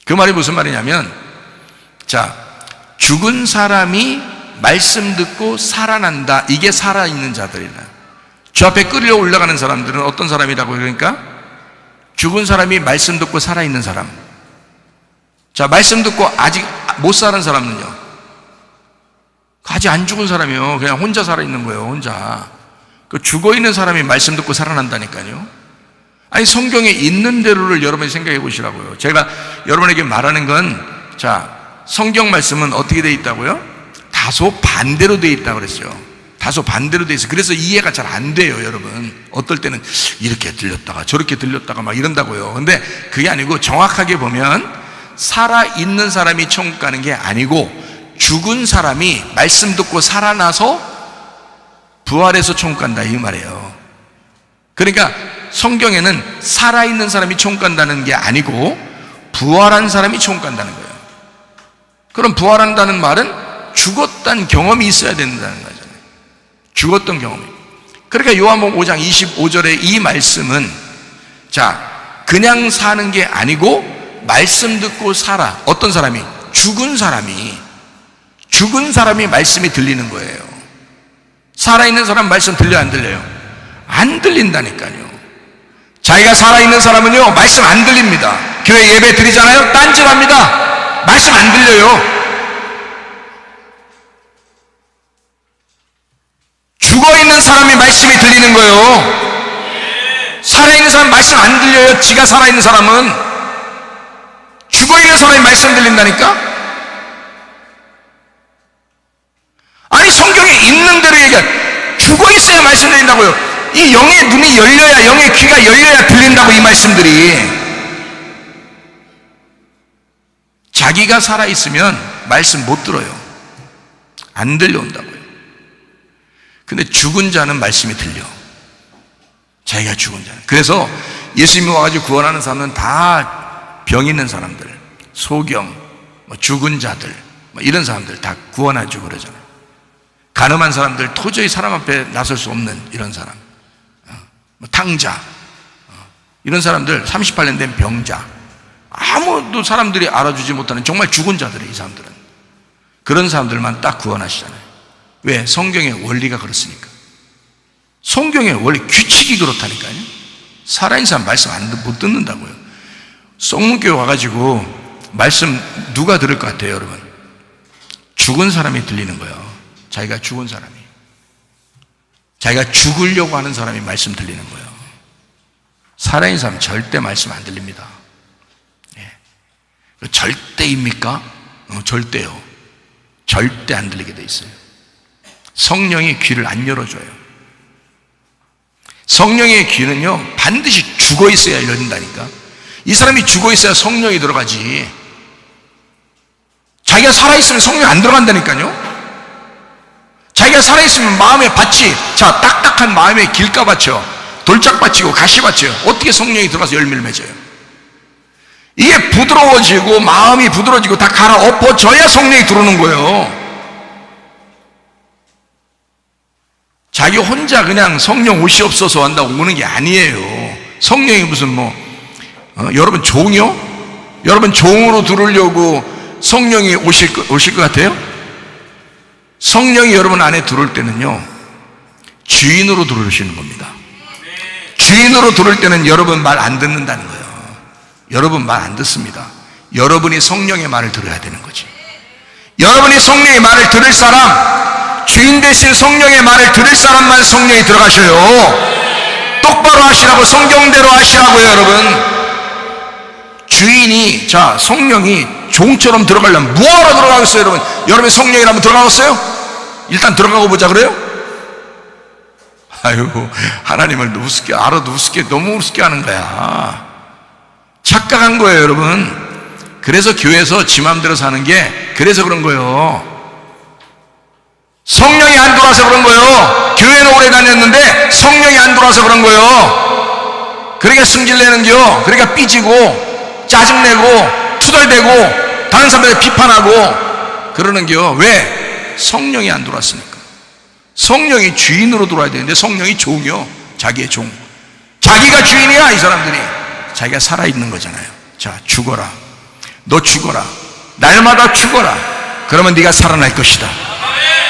Speaker 1: 그 말이 무슨 말이냐면, 자, 죽은 사람이 말씀 듣고 살아난다, 이게 살아있는 자들이다. 주 앞에 끌려 올라가는 사람들은 어떤 사람이라고? 그러니까 죽은 사람이 말씀 듣고 살아있는 사람. 자, 말씀 듣고 아직 못 사는 사람은요, 아직 안 죽은 사람이요, 그냥 혼자 살아있는 거예요. 혼자. 그 죽어있는 사람이 말씀 듣고 살아난다니까요. 아니, 성경에 있는 대로를 여러분이 생각해 보시라고요. 제가 여러분에게 말하는 건, 자, 성경 말씀은 어떻게 되어 있다고요? 다소 반대로 되어 있다고 그랬어요. 다소 반대로 되어 있어요. 그래서 이해가 잘 안 돼요. 여러분, 어떨 때는 이렇게 들렸다가 저렇게 들렸다가 막 이런다고요. 근데 그게 아니고 정확하게 보면 살아있는 사람이 천국 가는 게 아니고 죽은 사람이 말씀 듣고 살아나서 부활해서 천국 간다, 이 말이에요. 그러니까 성경에는 살아있는 사람이 천국 간다는 게 아니고 부활한 사람이 천국 간다는 거예요. 그럼 부활한다는 말은 죽었다는 경험이 있어야 된다는 거잖아요. 죽었던 경험이. 그러니까 요한복음 5장 25절의 이 말씀은, 자, 그냥 사는 게 아니고 말씀 듣고 살아. 어떤 사람이? 죽은 사람이 말씀이 들리는 거예요. 살아있는 사람 말씀 들려요, 안 들려요? 안 들린다니까요. 자기가 살아있는 사람은요, 말씀 안 들립니다. 교회 예배 드리잖아요, 딴짓합니다. 말씀 안 들려요. 죽어있는 사람이 말씀이 들리는 거예요. 살아있는 사람 말씀 안 들려요. 지가 살아있는 사람은. 죽어있는 사람이 말씀 들린다니까? 아니, 성경에 있는 대로 얘기해. 죽어 있어야 말씀 들린다고요. 이 영의 눈이 열려야, 영의 귀가 열려야 들린다고, 이 말씀들이. 자기가 살아있으면 말씀 못 들어요. 안 들려온다고요. 근데 죽은 자는 말씀이 들려. 자기가 죽은 자는. 그래서 예수님이 와가지고 구원하는 사람은 다 병 있는 사람들, 소경, 죽은 자들, 이런 사람들 다 구원해주고 그러잖아요. 가늠한 사람들, 도저히 사람 앞에 나설 수 없는 이런 사람, 탕자, 이런 사람들, 38년 된 병자, 아무도 사람들이 알아주지 못하는 정말 죽은 자들이에요. 이 사람들은. 그런 사람들만 딱 구원하시잖아요. 왜? 성경의 원리가 그렇습니까? 성경의 원리, 규칙이 그렇다니까요. 살아있는 사람 말씀 못 듣는다고요. 성문교회 와가지고 말씀 누가 들을 것 같아요, 여러분? 죽은 사람이 들리는 거예요. 자기가 죽은 사람이. 자기가 죽으려고 하는 사람이 말씀 들리는 거예요. 살아있는 사람 절대 말씀 안 들립니다. 예. 절대입니까? 절대요. 절대 안 들리게 돼 있어요. 성령이 귀를 안 열어줘요. 성령의 귀는요, 반드시 죽어 있어야 열린다니까. 이 사람이 죽어 있어야 성령이 들어가지. 자기가 살아있으면 성령이 안 들어간다니까요. 자기가 살아있으면 마음의 밭이, 자, 딱딱한 마음의 길가밭이요, 돌짝밭이고 가시밭이요, 어떻게 성령이 들어가서 열매를 맺어요? 이게 부드러워지고 마음이 부드러워지고 다 갈아엎어져야 성령이 들어오는 거예요. 자기 혼자 그냥 성령 옷이 없어서 한다고 오는 게 아니에요. 성령이 무슨 여러분 종이요? 여러분 종으로 들으려고 성령이 오실 것 같아요? 성령이 여러분 안에 들어올 때는요, 주인으로 들어오시는 겁니다. 주인으로 들어올 때는 여러분 말 안 듣는다는 거예요. 여러분 말 안 듣습니다. 여러분이 성령의 말을 들어야 되는 거지. 여러분이 성령의 말을 들을 사람, 주인 대신 성령의 말을 들을 사람만 성령이 들어가셔요. 똑바로 하시라고, 성경대로 하시라고요, 여러분. 주인이, 자, 성령이 종처럼 들어가려면 뭐하러 들어가겠어요, 여러분? 여러분이 성령이라면 들어가겠어요? 일단 들어가고 보자 그래요? 아유, 하나님을 우습게, 알아도 우습게, 너무 우습게 하는 거야. 착각한 거예요, 여러분. 그래서 교회에서 지 맘대로 사는 게, 그래서 그런 거예요. 성령이 안 들어와서 그런 거예요. 교회는 오래 다녔는데 성령이 안 들어와서 그런 거예요. 그러니까 승질내는겨. 그러니까 삐지고 짜증내고 투덜대고 다른 사람들 비판하고 그러는겨. 왜? 성령이 안 들어왔으니까. 성령이 주인으로 들어와야 되는데 성령이 종이요. 자기의 종. 자기가 주인이야. 이 사람들이 자기가 살아있는 거잖아요. 자, 죽어라. 너 죽어라. 날마다 죽어라. 그러면 네가 살아날 것이다.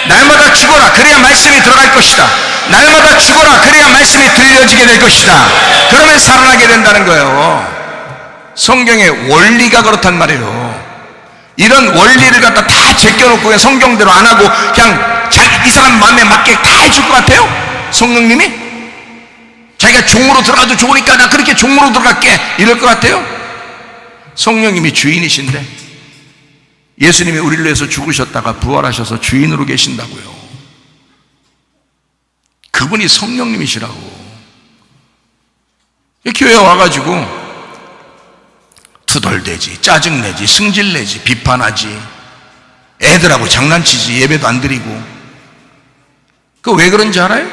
Speaker 1: 날마다 죽어라. 그래야 말씀이 들어갈 것이다. 날마다 죽어라. 그래야 말씀이 들려지게 될 것이다. 그러면 살아나게 된다는 거예요. 성경의 원리가 그렇단 말이에요. 이런 원리를 갖다 다 제껴놓고 그냥 성경대로 안 하고 그냥 이 사람 마음에 맞게 다 해줄 것 같아요? 성령님이? 자기가 종으로 들어가도 좋으니까 나 그렇게 종으로 들어갈게 이럴 것 같아요? 성령님이 주인이신데 예수님이 우리를 위해서 죽으셨다가 부활하셔서 주인으로 계신다고요. 그분이 성령님이시라고. 교회에 와가지고 투덜대지, 짜증내지, 승질내지, 비판하지, 애들하고 장난치지, 예배도 안 드리고. 그 왜 그런지 알아요?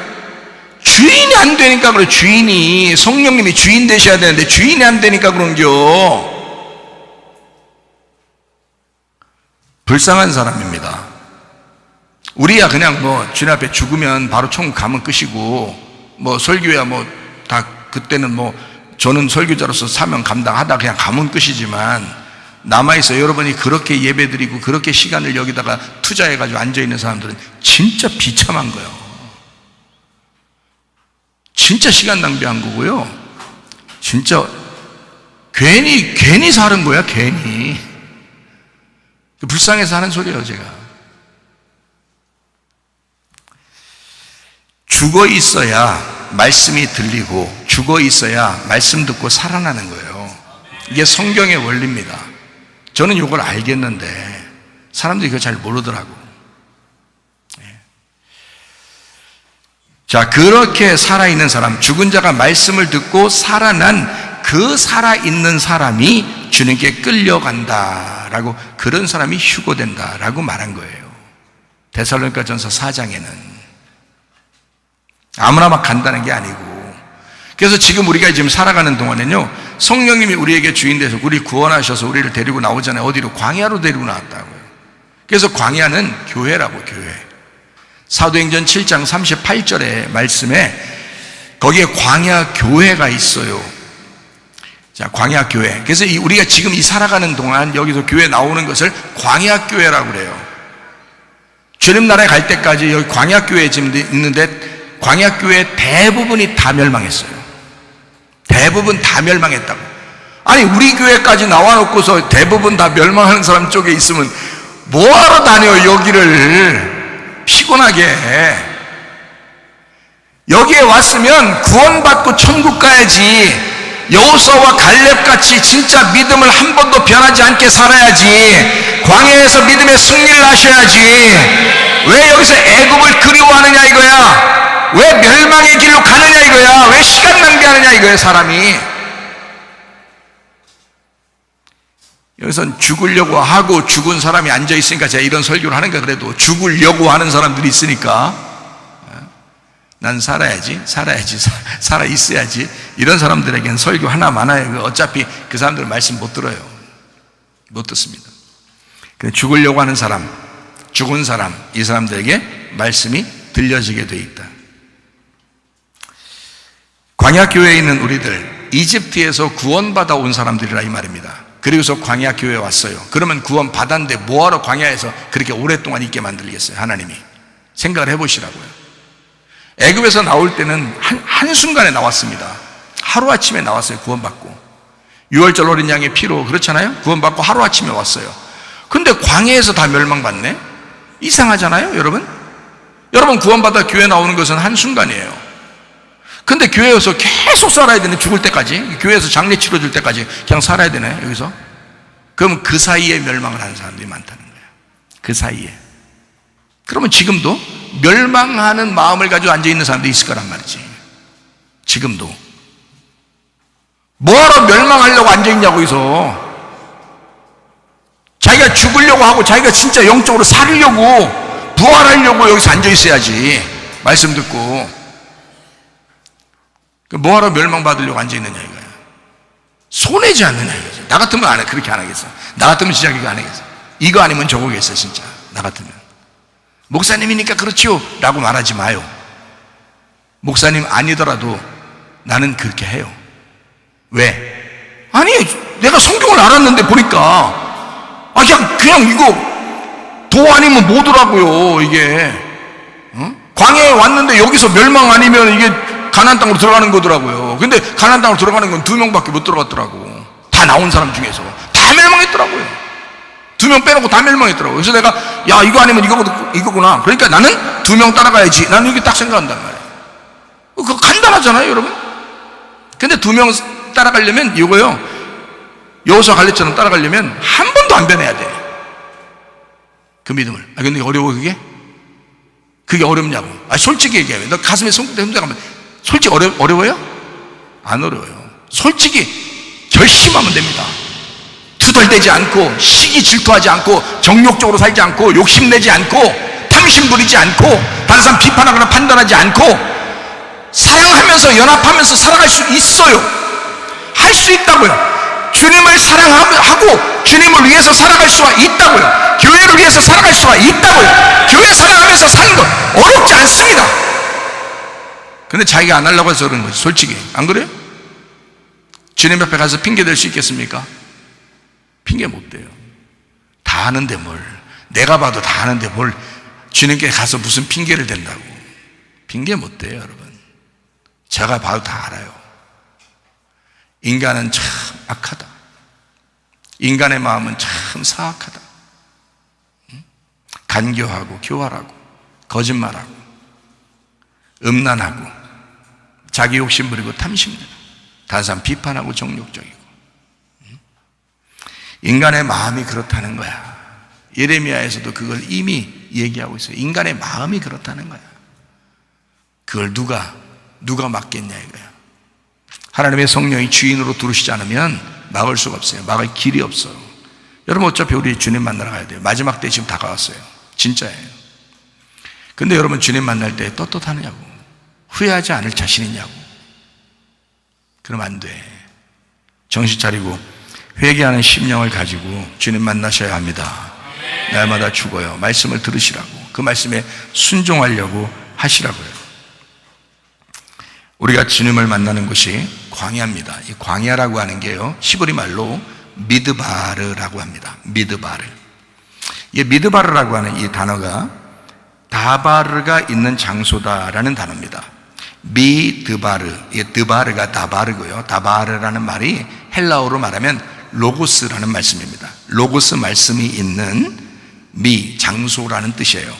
Speaker 1: 주인이 안 되니까 그래. 주인이, 성령님이 주인 되셔야 되는데 주인이 안 되니까 그런겨. 불쌍한 사람입니다. 우리야 그냥 주님 앞에 죽으면 바로 총 가면 끝이고, 설교야 다 그때는 저는 설교자로서 사명 감당하다 그냥 가면 끝이지만, 남아있어 여러분이 그렇게 예배드리고 그렇게 시간을 여기다가 투자해가지고 앉아있는 사람들은 진짜 비참한 거예요. 진짜 시간 낭비한 거고요. 진짜 괜히 사는 거야, 괜히. 불쌍해서 하는 소리예요, 제가. 죽어 있어야 말씀이 들리고 죽어 있어야 말씀 듣고 살아나는 거예요. 이게 성경의 원리입니다. 저는 이걸 알겠는데 사람들이 그거 잘 모르더라고. 자, 그렇게 살아있는 사람, 죽은 자가 말씀을 듣고 살아난 그 살아있는 사람이 주님께 끌려간다라고, 그런 사람이 휴거된다라고 말한 거예요. 데살로니가전서 4장에는 아무나 막 간다는 게 아니고, 그래서 지금 우리가 지금 살아가는 동안에는요, 성령님이 우리에게 주인 되셔서 우리 구원하셔서 우리를 데리고 나오잖아요. 어디로? 광야로 데리고 나왔다고요. 그래서 광야는 교회라고, 교회. 사도행전 7장 38절의 말씀에 거기에 광야 교회가 있어요. 자, 광야 교회. 그래서 우리가 지금 이 살아가는 동안 여기서 교회 나오는 것을 광야 교회라고 그래요. 주님 나라에 갈 때까지 여기 광야 교회에 지금 있는데 광야 교회 대부분이 다 멸망했어요. 대부분 다 멸망했다고. 아니, 우리 교회까지 나와놓고서 대부분 다 멸망하는 사람 쪽에 있으면 뭐하러 다녀, 여기를. 피곤하게. 여기에 왔으면 구원받고 천국 가야지. 여호수아와 갈렙같이 진짜 믿음을 한 번도 변하지 않게 살아야지. 광야에서 믿음의 승리를 하셔야지. 왜 여기서 애굽을 그리워하느냐 이거야. 왜 멸망의 길로 가느냐 이거야. 왜 시간 낭비하느냐 이거야, 사람이. 여기선 죽으려고 하고 죽은 사람이 앉아있으니까 제가 이런 설교를 하는 거야. 그래도 죽으려고 하는 사람들이 있으니까 난 살아야지 살아있어야지. 이런 사람들에게는 설교 하나 많아요. 어차피 그 사람들 말씀 못 들어요. 못 듣습니다. 죽으려고 하는 사람, 죽은 사람, 이 사람들에게 말씀이 들려지게 돼 있다. 광야교회에 있는 우리들, 이집트에서 구원받아 온 사람들이라 이 말입니다. 그리고서 광야교회에 왔어요. 그러면 구원받았는데 뭐하러 광야에서 그렇게 오랫동안 있게 만들겠어요, 하나님이? 생각을 해보시라고요. 애굽에서 나올 때는 한순간에 나왔습니다. 하루아침에 나왔어요, 구원받고. 6월절 어린 양의 피로, 그렇잖아요? 구원받고 하루아침에 왔어요. 근데 광야에서 다 멸망받네? 이상하잖아요, 여러분? 여러분, 구원받아 교회 나오는 것은 한순간이에요. 근데 교회에서 계속 살아야 되네, 죽을 때까지. 교회에서 장례 치러줄 때까지 그냥 살아야 되네, 여기서. 그러면 그 사이에 멸망을 하는 사람들이 많다는 거예요. 그 사이에. 그러면 지금도 멸망하는 마음을 가지고 앉아있는 사람들이 있을 거란 말이지. 지금도. 뭐하러 멸망하려고 앉아있냐고, 여기서. 자기가 죽으려고 하고 자기가 진짜 영적으로 살려고 부활하려고 여기서 앉아있어야지. 말씀 듣고. 뭐하러 멸망받으려고 앉아있느냐 이거야. 손해지 않느냐 이거지. 나 같으면 안 해. 그렇게 안 하겠어. 나 같으면 진짜 그거 안 하겠어. 이거 아니면 저거겠어, 진짜. 나 같으면. 목사님이니까 그렇지요 라고 말하지 마요. 목사님 아니더라도 나는 그렇게 해요. 왜? 아니, 내가 성경을 알았는데 보니까 그냥 이거 도 아니면 뭐더라고요, 이게. 광야에 왔는데 여기서 멸망 아니면 이게 가나안 땅으로 들어가는 거더라고요. 근데 가나안 땅으로 들어가는 건 2명밖에 못 들어갔더라고. 다 나온 사람 중에서 다 멸망했더라고요. 2명 빼놓고 다 멸망했더라고요. 그래서 내가 이거 아니면 이거구나. 그러니까 나는 2명 따라가야지. 나는 이게 딱 생각한단 말이에요. 그거 간단하잖아요, 여러분. 근데 2명 따라가려면 이거요, 여호수아 갈렙처럼 따라가려면 한 번도 안 변해야 돼, 그 믿음을. 근데 어려워, 그게? 그게 어렵냐고. 솔직히 얘기하면, 너 가슴에 손끝에 흔들어가면 솔직히 어려워요? 안 어려워요. 솔직히 결심하면 됩니다. 투덜대지 않고, 시기 질투하지 않고, 정욕적으로 살지 않고, 욕심내지 않고, 탐심 부리지 않고, 다른 사람 비판하거나 판단하지 않고, 사랑하면서 연합하면서 살아갈 수 있어요. 할 수 있다고요. 주님을 사랑하고 주님을 위해서 살아갈 수가 있다고요. 교회를 위해서 살아갈 수가 있다고요. 교회 사랑하면서 사는 거 어렵지 않습니다. 근데 자기가 안 하려고 해서 그런 거지, 솔직히. 안 그래요? 주님 앞에 가서 핑계 댈 수 있겠습니까? 핑계 못 대요. 다 아는데 뭘. 내가 봐도 다 아는데 뭘 주님께 가서 무슨 핑계를 댄다고. 핑계 못 대요, 여러분. 제가 봐도 다 알아요. 인간은 참 악하다. 인간의 마음은 참 사악하다. 간교하고 교활하고 거짓말하고 음란하고 자기 욕심 부리고 탐심내고 다른 사람 비판하고 정욕적이고. 인간의 마음이 그렇다는 거야. 예레미야에서도 그걸 이미 얘기하고 있어요. 인간의 마음이 그렇다는 거야. 그걸 누가 막겠냐 이거야. 하나님의 성령이 주인으로 들어오시지 않으면 막을 수가 없어요. 막을 길이 없어요. 여러분, 어차피 우리 주님 만나러 가야 돼요. 마지막 때 지금 다가왔어요. 진짜예요. 근데 여러분, 주님 만날 때 떳떳하느냐고. 후회하지 않을 자신 있냐고. 그러면 안 돼. 정신 차리고 회개하는 심령을 가지고 주님 만나셔야 합니다. 날마다 죽어요. 말씀을 들으시라고, 그 말씀에 순종하려고 하시라고요. 우리가 주님을 만나는 곳이 광야입니다. 이 광야라고 하는 게요, 히브리 말로 미드바르라고 합니다. 미드바르. 이 미드바르라고 하는 이 단어가 다바르가 있는 장소다라는 단어입니다. 미드바르, 이 드바르가 다바르고요. 다바르라는 말이 헬라어로 말하면 로고스라는 말씀입니다. 로고스 말씀이 있는 장소라는 뜻이에요.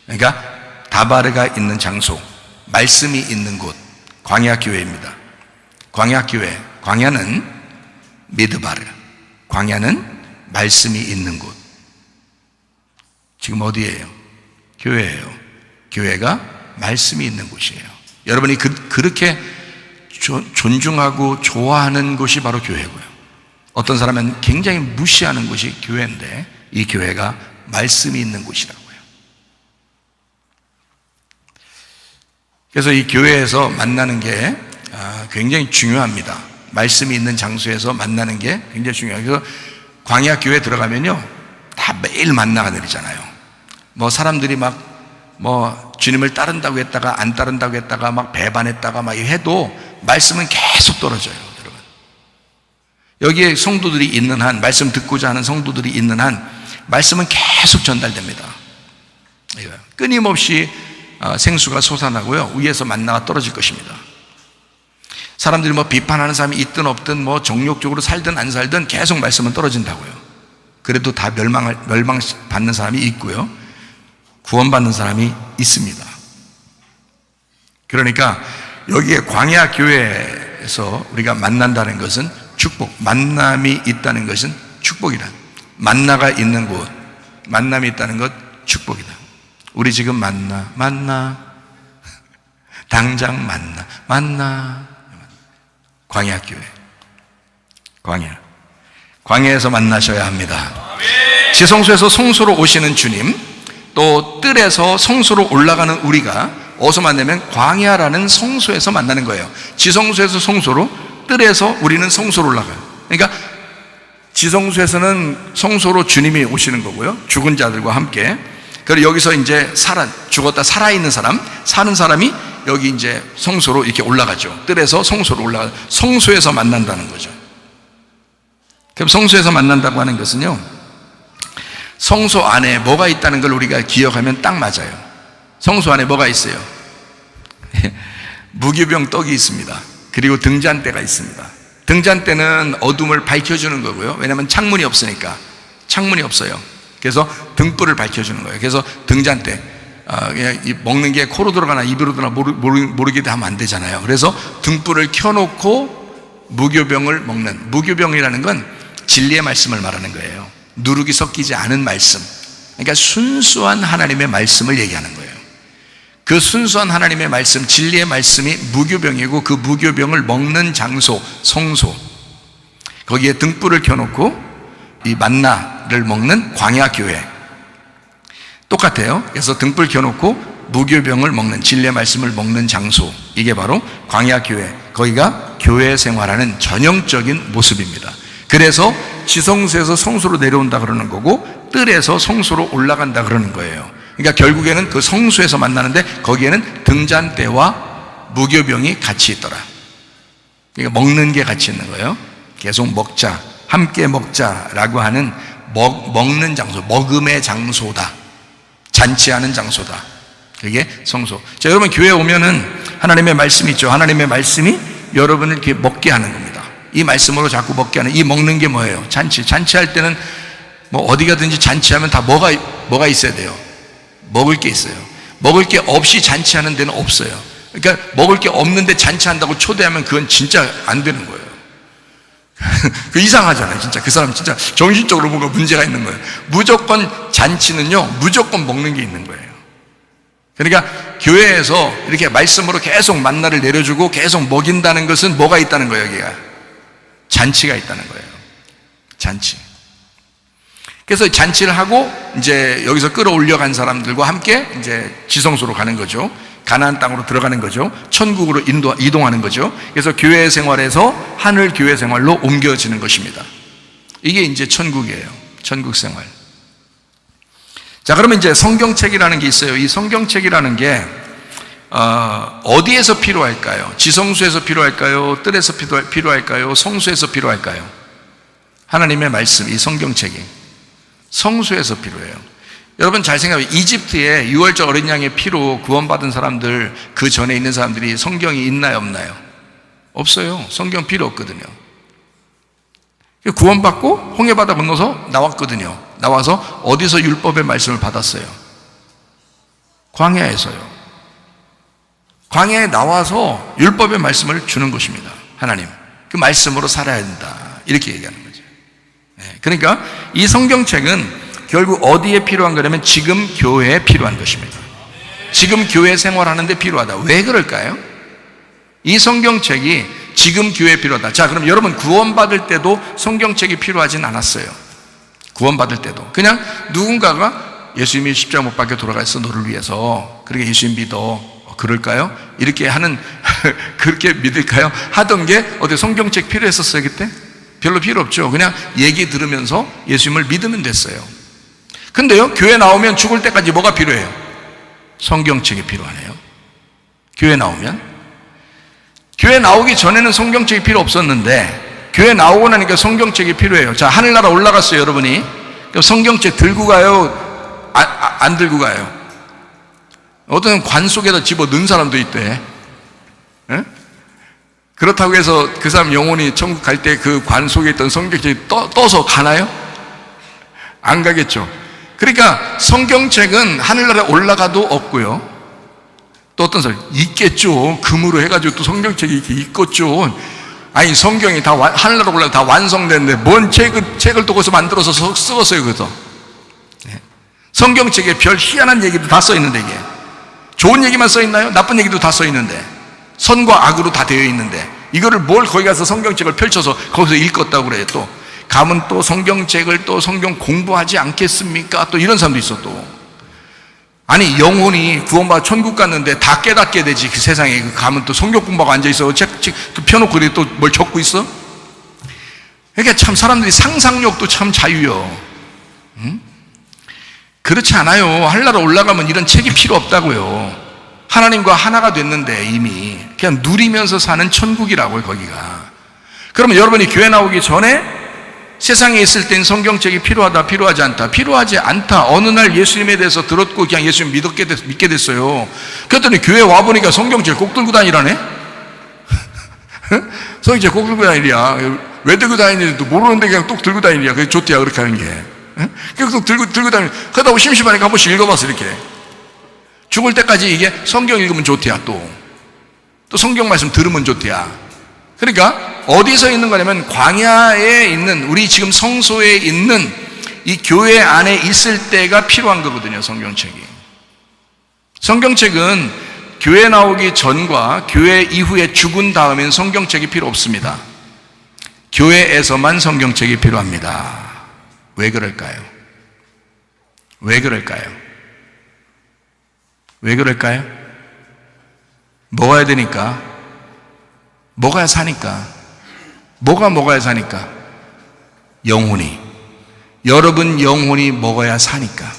Speaker 1: 그러니까 다바르가 있는 장소, 말씀이 있는 곳, 광야교회입니다. 광야교회, 광야는 미드바르, 광야는 말씀이 있는 곳. 지금 어디예요? 교회예요. 교회가 말씀이 있는 곳이에요. 여러분이 그렇게 존중하고 좋아하는 곳이 바로 교회고요. 어떤 사람은 굉장히 무시하는 곳이 교회인데, 이 교회가 말씀이 있는 곳이라고요. 그래서 이 교회에서 만나는 게 굉장히 중요합니다. 말씀이 있는 장소에서 만나는 게 굉장히 중요해요. 그래서 광야 교회 들어가면요, 다 매일 만나가 내리잖아요. 뭐 사람들이 막 주님을 따른다고 했다가 안 따른다고 했다가 막 배반했다가 막 해도 말씀은 계속 떨어져요, 여러분. 여기에 성도들이 있는 한, 말씀 듣고자 하는 성도들이 있는 한 말씀은 계속 전달됩니다. 끊임없이 생수가 솟아나고요, 위에서 만나가 떨어질 것입니다. 사람들이 뭐 비판하는 사람이 있든 없든, 뭐 정욕적으로 살든 안 살든 계속 말씀은 떨어진다고요. 그래도 다 멸망받는 사람이 있고요, 구원받는 사람이 있습니다. 그러니까 여기에 광야 교회에서 우리가 만난다는 것은 축복, 만남이 있다는 것은 축복이다. 만나가 있는 곳, 만남이 있다는 것 축복이다. 우리 지금 만나 당장 만나 광야 교회, 광야에서 만나셔야 합니다. 지성소에서 성소로 오시는 주님, 또 뜰에서 성소로 올라가는 우리가 어디서 만나면 광야라는 성소에서 만나는 거예요. 지성소에서 성소로, 뜰에서 우리는 성소로 올라가요. 그러니까 지성소에서는 성소로 주님이 오시는 거고요, 죽은 자들과 함께. 그리고 여기서 이제 죽었다 살아있는 사람, 사는 사람이 여기 이제 성소로 이렇게 올라가죠. 뜰에서 성소로 올라가, 성소에서 만난다는 거죠. 그럼 성소에서 만난다고 하는 것은요, 성소 안에 뭐가 있다는 걸 우리가 기억하면 딱 맞아요. 성소 안에 뭐가 있어요? 무교병 떡이 있습니다. 그리고 등잔대가 있습니다. 등잔대는 어둠을 밝혀주는 거고요, 왜냐하면 창문이 없으니까. 창문이 없어요. 그래서 등불을 밝혀주는 거예요. 그래서 등잔대, 그냥 먹는 게 코로 들어가나 입으로 들어가나 모르게 하면 안 되잖아요. 그래서 등불을 켜놓고 무교병을 먹는, 무교병이라는 건 진리의 말씀을 말하는 거예요. 누룩이 섞이지 않은 말씀, 그러니까 순수한 하나님의 말씀을 얘기하는 거예요. 그 순수한 하나님의 말씀, 진리의 말씀이 무교병이고, 그 무교병을 먹는 장소, 성소, 거기에 등불을 켜놓고 이 만나를 먹는 광야교회 똑같아요. 그래서 등불 켜놓고 무교병을 먹는, 진리의 말씀을 먹는 장소, 이게 바로 광야교회, 거기가 교회 생활하는 전형적인 모습입니다. 그래서 지성소에서 성소로 내려온다 그러는 거고, 뜰에서 성소로 올라간다 그러는 거예요. 그러니까 결국에는 그 성소에서 만나는데, 거기에는 등잔대와 무교병이 같이 있더라. 그러니까 먹는 게 같이 있는 거예요. 계속 먹자, 함께 먹자라고 하는 먹는 장소, 먹음의 장소다, 잔치하는 장소다. 그게 성소. 자, 여러분 교회에 오면은 하나님의 말씀이 있죠. 하나님의 말씀이 여러분을 이렇게 먹게 하는 겁니다. 이 말씀으로 자꾸 먹게 하는, 이 먹는 게 뭐예요? 잔치할 때는 뭐 어디 가든지 잔치하면 다 뭐가 있어야 돼요? 먹을 게 있어요. 먹을 게 없이 잔치하는 데는 없어요. 그러니까 먹을 게 없는데 잔치한다고 초대하면 그건 진짜 안 되는 거예요. 그 이상하잖아요. 진짜 그 사람 진짜 정신적으로 뭔가 문제가 있는 거예요. 무조건 잔치는요, 무조건 먹는 게 있는 거예요. 그러니까 교회에서 이렇게 말씀으로 계속 만나를 내려주고 계속 먹인다는 것은 뭐가 있다는 거예요? 여기가 잔치가 있다는 거예요. 잔치. 그래서 잔치를 하고 이제 여기서 끌어올려 간 사람들과 함께 이제 지성소로 가는 거죠. 가나안 땅으로 들어가는 거죠. 천국으로 이동하는 거죠. 그래서 교회 생활에서 하늘 교회 생활로 옮겨지는 것입니다. 이게 이제 천국이에요. 천국 생활. 자, 그러면 이제 성경책이라는 게 있어요. 이 성경책이라는 게 어디에서 필요할까요? 지성소에서 필요할까요? 뜰에서 필요할까요? 성소에서 필요할까요? 하나님의 말씀, 이 성경책이 성소에서 필요해요. 여러분 잘 생각해요. 이집트에 6월절 어린 양의 피로 구원받은 사람들, 그 전에 있는 사람들이 성경이 있나요, 없나요? 없어요. 성경 필요 없거든요. 구원받고 홍해바다 건너서 나왔거든요. 나와서 어디서 율법의 말씀을 받았어요? 광야에서요. 광야에 나와서 율법의 말씀을 주는 것입니다. 하나님, 그 말씀으로 살아야 된다, 이렇게 얘기하는 거죠. 그러니까 이 성경책은 결국 어디에 필요한 거냐면 지금 교회에 필요한 것입니다. 지금 교회 생활하는데 필요하다. 왜 그럴까요? 이 성경책이 지금 교회에 필요하다. 자, 그럼 여러분 구원받을 때도 성경책이 필요하진 않았어요. 구원받을 때도 그냥 누군가가 예수님이 십자가 못 박혀 돌아가서 너를 위해서, 그렇게 예수님 믿어, 그럴까요? 이렇게 하는 그렇게 믿을까요? 하던 게 어디 성경책 필요했었어요 그때? 별로 필요 없죠. 그냥 얘기 들으면서 예수님을 믿으면 됐어요. 근데요, 교회 나오면 죽을 때까지 뭐가 필요해요? 성경책이 필요하네요. 교회 나오면. 교회 나오기 전에는 성경책이 필요 없었는데 교회 나오고 나니까 성경책이 필요해요. 자, 하늘나라 올라갔어요, 여러분이. 그럼 성경책 들고 가요? 안 들고 가요? 어떤 관 속에다 집어 넣은 사람도 있대. 에? 그렇다고 해서 그 사람 영혼이 천국 갈 때 그 관 속에 있던 성경책이 떠서 가나요? 안 가겠죠. 그러니까 성경책은 하늘나라에 올라가도 없고요. 또 어떤 사람 있겠죠. 금으로 해가지고 또 성경책이 이렇게 있겠죠. 아니, 성경이 다 하늘나라 올라가 다 완성됐는데 뭔 책을 또 거기서 만들어서 쓰었어요. 그래서 성경책에 별 희한한 얘기도 다 써 있는데, 이게 좋은 얘기만 써 있나요? 나쁜 얘기도 다 써 있는데, 선과 악으로 다 되어 있는데, 이거를 뭘 거기 가서 성경책을 펼쳐서 거기서 읽었다고 그래요. 또 가면 또 성경책을 또 성경 공부하지 않겠습니까? 또 이런 사람도 있어. 또 아니, 영혼이 구원받아 천국 갔는데 다 깨닫게 되지. 그 세상에 가면 또 성경 공부하고 앉아있어. 책 펴놓고 또 뭘 적고 있어? 그러니까 참 사람들이 상상력도 참 자유요. 그렇지 않아요. 하늘나라 올라가면 이런 책이 필요 없다고요. 하나님과 하나가 됐는데 이미 그냥 누리면서 사는 천국이라고요, 거기가. 그러면 여러분이 교회 나오기 전에 세상에 있을 땐 성경책이 필요하다, 필요하지 않다, 필요하지 않다. 어느 날 예수님에 대해서 들었고 그냥 예수님 믿게 됐어요. 그랬더니 교회 와보니까 성경책 꼭 들고 다니라네? 성경책 꼭 들고 다니랴. 왜 들고 다니는지도 모르는데 그냥 뚝 들고 다니랴. 그게 좋대야, 그렇게 하는 게. 계속 들고 다니면, 그러다 보면 심심하니까 한 번씩 읽어봤어, 이렇게. 죽을 때까지 이게 성경 읽으면 좋대야, 또 성경 말씀 들으면 좋대야. 그러니까 어디서 있는 거냐면 광야에 있는, 우리 지금 성소에 있는 이 교회 안에 있을 때가 필요한 거거든요, 성경책이. 성경책은 교회 나오기 전과 교회 이후에 죽은 다음엔 성경책이 필요 없습니다. 교회에서만 성경책이 필요합니다. 왜 그럴까요? 왜 그럴까요? 왜 그럴까요? 먹어야 되니까. 먹어야 사니까. 뭐가 먹어야 사니까? 영혼이. 여러분 영혼이 먹어야 사니까.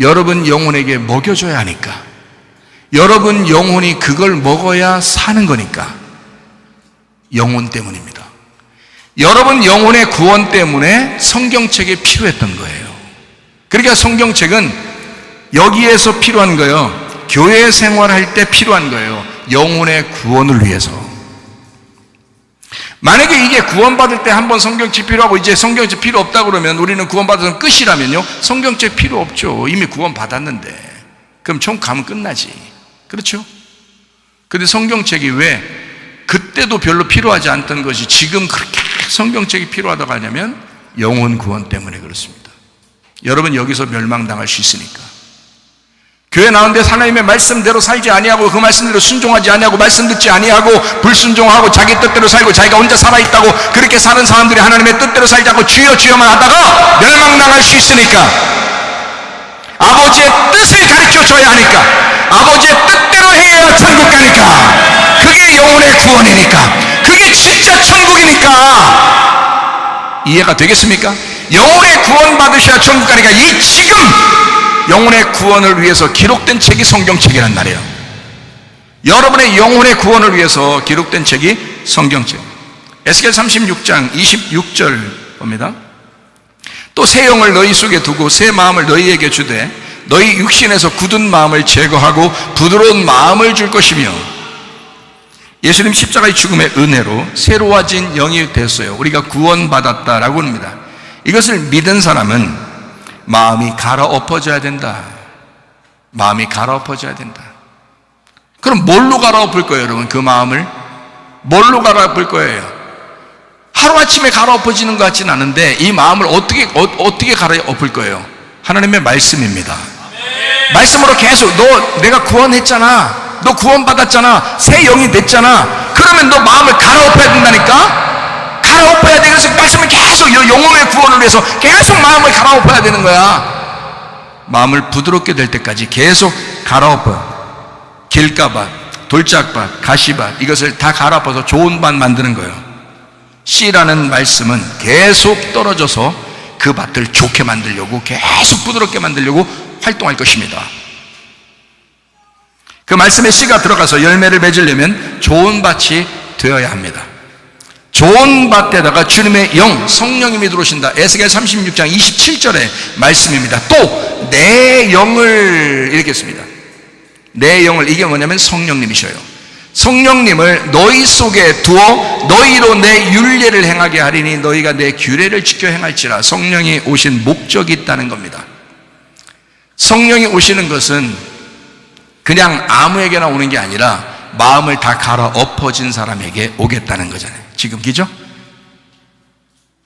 Speaker 1: 여러분 영혼에게 먹여줘야 하니까. 여러분 영혼이 그걸 먹어야 사는 거니까. 영혼 때문입니다. 여러분 영혼의 구원 때문에 성경책이 필요했던 거예요. 그러니까 성경책은 여기에서 필요한 거예요. 교회 생활할 때 필요한 거예요. 영혼의 구원을 위해서. 만약에 이게 구원받을 때 한번 성경책 필요하고 이제 성경책 필요 없다 그러면, 우리는 구원받아서 끝이라면요, 성경책 필요 없죠. 이미 구원받았는데. 그럼 천국 가면 끝나지. 그렇죠? 근데 성경책이 왜 그때도 별로 필요하지 않던 것이 지금 그렇게 성경책이 필요하다고 하냐면 영혼 구원 때문에 그렇습니다. 여러분 여기서 멸망당할 수 있으니까. 교회 나오는데 하나님의 말씀대로 살지 아니하고 그 말씀대로 순종하지 아니하고 말씀 듣지 아니하고 불순종하고 자기 뜻대로 살고 자기가 혼자 살아있다고 그렇게 사는 사람들이 하나님의 뜻대로 살지 않고 주여 주여만 하다가 멸망당할 수 있으니까 아버지의 뜻을 가르쳐줘야 하니까, 아버지의 뜻대로 되니까, 그게 진짜 천국이니까. 이해가 되겠습니까? 영혼의 구원 받으셔야 천국 가니까, 이 지금 영혼의 구원을 위해서 기록된 책이 성경책이란 말이에요. 여러분의 영혼의 구원을 위해서 기록된 책이 성경책. 에스겔 36장 26절 봅니다. 또 새 영을 너희 속에 두고 새 마음을 너희에게 주되 너희 육신에서 굳은 마음을 제거하고 부드러운 마음을 줄 것이며, 예수님 십자가의 죽음의 은혜로 새로워진 영이 됐어요. 우리가 구원받았다라고 합니다. 이것을 믿은 사람은 마음이 갈아엎어져야 된다. 마음이 갈아엎어져야 된다. 그럼 뭘로 갈아엎을 거예요, 여러분? 그 마음을 뭘로 갈아엎을 거예요? 하루아침에 갈아엎어지는 것 같지는 않은데, 이 마음을 어떻게 갈아엎을 거예요? 하나님의 말씀입니다. 말씀으로 계속, 너 내가 구원했잖아, 너 구원받았잖아, 새 영이 됐잖아. 그러면 너 마음을 갈아엎어야 된다니까? 갈아엎어야 돼. 그래서 말씀을 계속, 영혼의 구원을 위해서 계속 마음을 갈아엎어야 되는 거야. 마음을 부드럽게 될 때까지 계속 갈아엎어. 길가밭, 돌짝밭, 가시밭, 이것을 다 갈아엎어서 좋은 밭 만드는 거예요. 씨라는 말씀은 계속 떨어져서 그 밭을 좋게 만들려고, 계속 부드럽게 만들려고 활동할 것입니다. 그 말씀의 씨가 들어가서 열매를 맺으려면 좋은 밭이 되어야 합니다. 좋은 밭에다가 주님의 영, 성령님이 들어오신다. 에스겔 36장 27절의 말씀입니다. 또 내 영을, 이렇게 했습니다. 내 영을, 이게 뭐냐면 성령님이셔요. 성령님을 너희 속에 두어 너희로 내 율례를 행하게 하리니 너희가 내 규례를 지켜 행할지라. 성령이 오신 목적이 있다는 겁니다. 성령이 오시는 것은 그냥 아무에게나 오는 게 아니라 마음을 다 갈아엎어진 사람에게 오겠다는 거잖아요. 지금 기죠?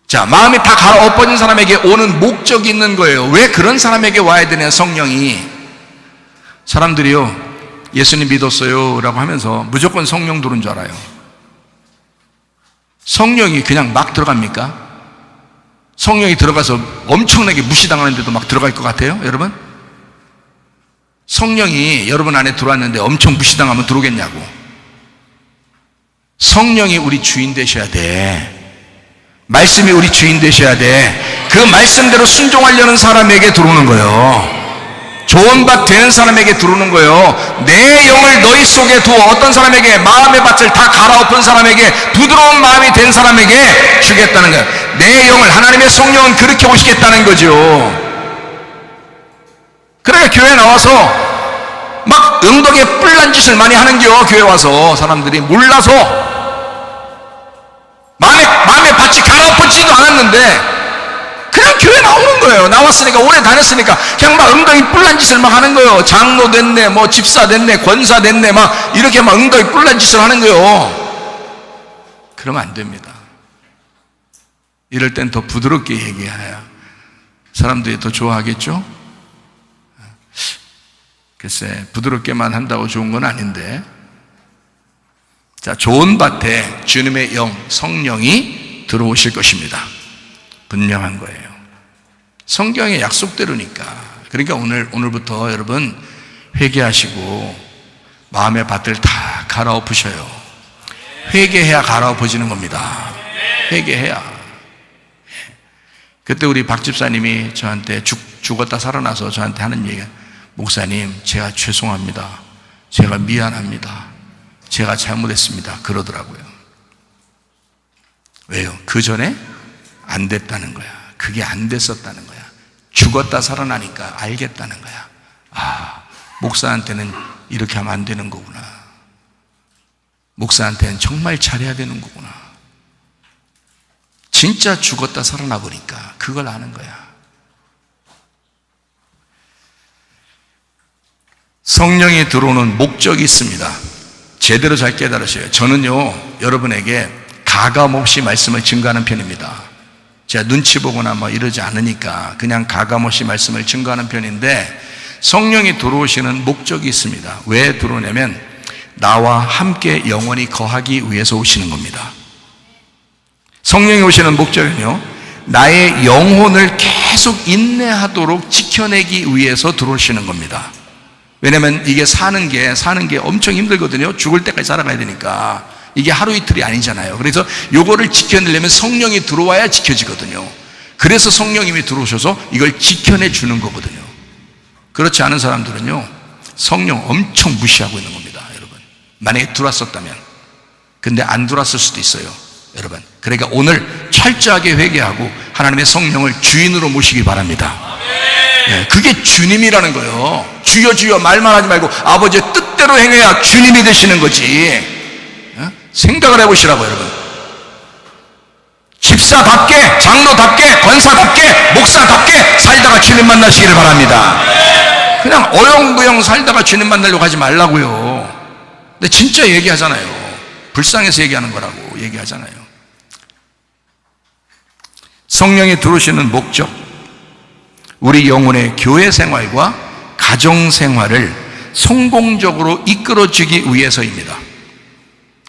Speaker 1: 자, 마음이 다 갈아엎어진 사람에게 오는 목적이 있는 거예요. 왜 그런 사람에게 와야 되냐, 성령이. 사람들이요, 예수님 믿었어요 라고 하면서 무조건 성령 들어온 줄 알아요. 성령이 그냥 막 들어갑니까? 성령이 들어가서 엄청나게 무시당하는데도 막 들어갈 것 같아요, 여러분? 성령이 여러분 안에 들어왔는데 엄청 무시당하면 들어오겠냐고. 성령이 우리 주인 되셔야 돼. 말씀이 우리 주인 되셔야 돼. 그 말씀대로 순종하려는 사람에게 들어오는 거예요. 좋은 밭 되는 사람에게 들어오는 거예요. 내 영을 너희 속에 두어. 어떤 사람에게? 마음의 밭을 다 갈아엎은 사람에게, 부드러운 마음이 된 사람에게 주겠다는 거예요. 내 영을, 하나님의 성령은 그렇게 오시겠다는 거죠. 그러니까 교회 나와서 막 엉덩이에 뿔난 짓을 많이 하는겨. 교회 와서 사람들이 몰라서 마음의 밭이 갈아엎어지지도 않았는데 그냥 교회 나오는 거예요. 나왔으니까, 오래 다녔으니까 그냥 막 엉덩이 뿔난 짓을 막 하는 거예요. 장로 됐네, 뭐 집사 됐네, 권사 됐네, 막 이렇게 막 엉덩이 뿔난 짓을 하는 거예요. 그러면 안 됩니다. 이럴 땐 더 부드럽게 얘기해야 사람들이 더 좋아하겠죠? 글쎄, 부드럽게만 한다고 좋은 건 아닌데. 자, 좋은 밭에 주님의 영, 성령이 들어오실 것입니다. 분명한 거예요. 성경의 약속대로니까. 그러니까 오늘부터 여러분 회개하시고 마음의 밭을 다 갈아엎으셔요. 회개해야 갈아엎어지는 겁니다. 회개해야. 그때 우리 박 집사님이 저한테 죽었다 살아나서 저한테 하는 얘기가, 목사님, 제가 죄송합니다. 제가 미안합니다. 제가 잘못했습니다. 그러더라고요. 왜요? 그 전에 안 됐다는 거야. 그게 안 됐었다는 거야. 죽었다 살아나니까 알겠다는 거야. 아, 목사한테는 이렇게 하면 안 되는 거구나. 목사한테는 정말 잘해야 되는 거구나. 진짜 죽었다 살아나 보니까 그걸 아는 거야. 성령이 들어오는 목적이 있습니다. 제대로 잘 깨달으셔요. 저는요, 여러분에게 가감없이 말씀을 증거하는 편입니다. 제가 눈치 보거나 뭐 이러지 않으니까 그냥 가감없이 말씀을 증거하는 편인데, 성령이 들어오시는 목적이 있습니다. 왜 들어오냐면 나와 함께 영원히 거하기 위해서 오시는 겁니다. 성령이 오시는 목적은요, 나의 영혼을 계속 인내하도록 지켜내기 위해서 들어오시는 겁니다. 왜냐면 이게 사는 게 엄청 힘들거든요. 죽을 때까지 살아가야 되니까. 이게 하루 이틀이 아니잖아요. 그래서 요거를 지켜내려면 성령이 들어와야 지켜지거든요. 그래서 성령님이 들어오셔서 이걸 지켜내 주는 거거든요. 그렇지 않은 사람들은요, 성령 엄청 무시하고 있는 겁니다, 여러분. 만약에 들어왔었다면. 근데 안 들어왔을 수도 있어요, 여러분. 그러니까 오늘 철저하게 회개하고 하나님의 성령을 주인으로 모시기 바랍니다. 네, 그게 주님이라는 거예요. 주여 주여 말만 하지 말고 아버지의 뜻대로 행해야 주님이 되시는 거지. 생각을 해보시라고, 여러분. 집사답게, 장로답게, 권사답게, 목사답게 살다가 주님 만나시기를 바랍니다. 그냥 어영부영 살다가 주님 만나려고 하지 말라고요. 근데 진짜 얘기하잖아요. 불쌍해서 얘기하는 거라고 얘기하잖아요. 성령이 들어오시는 목적, 우리 영혼의 교회 생활과 가정 생활을 성공적으로 이끌어주기 위해서입니다.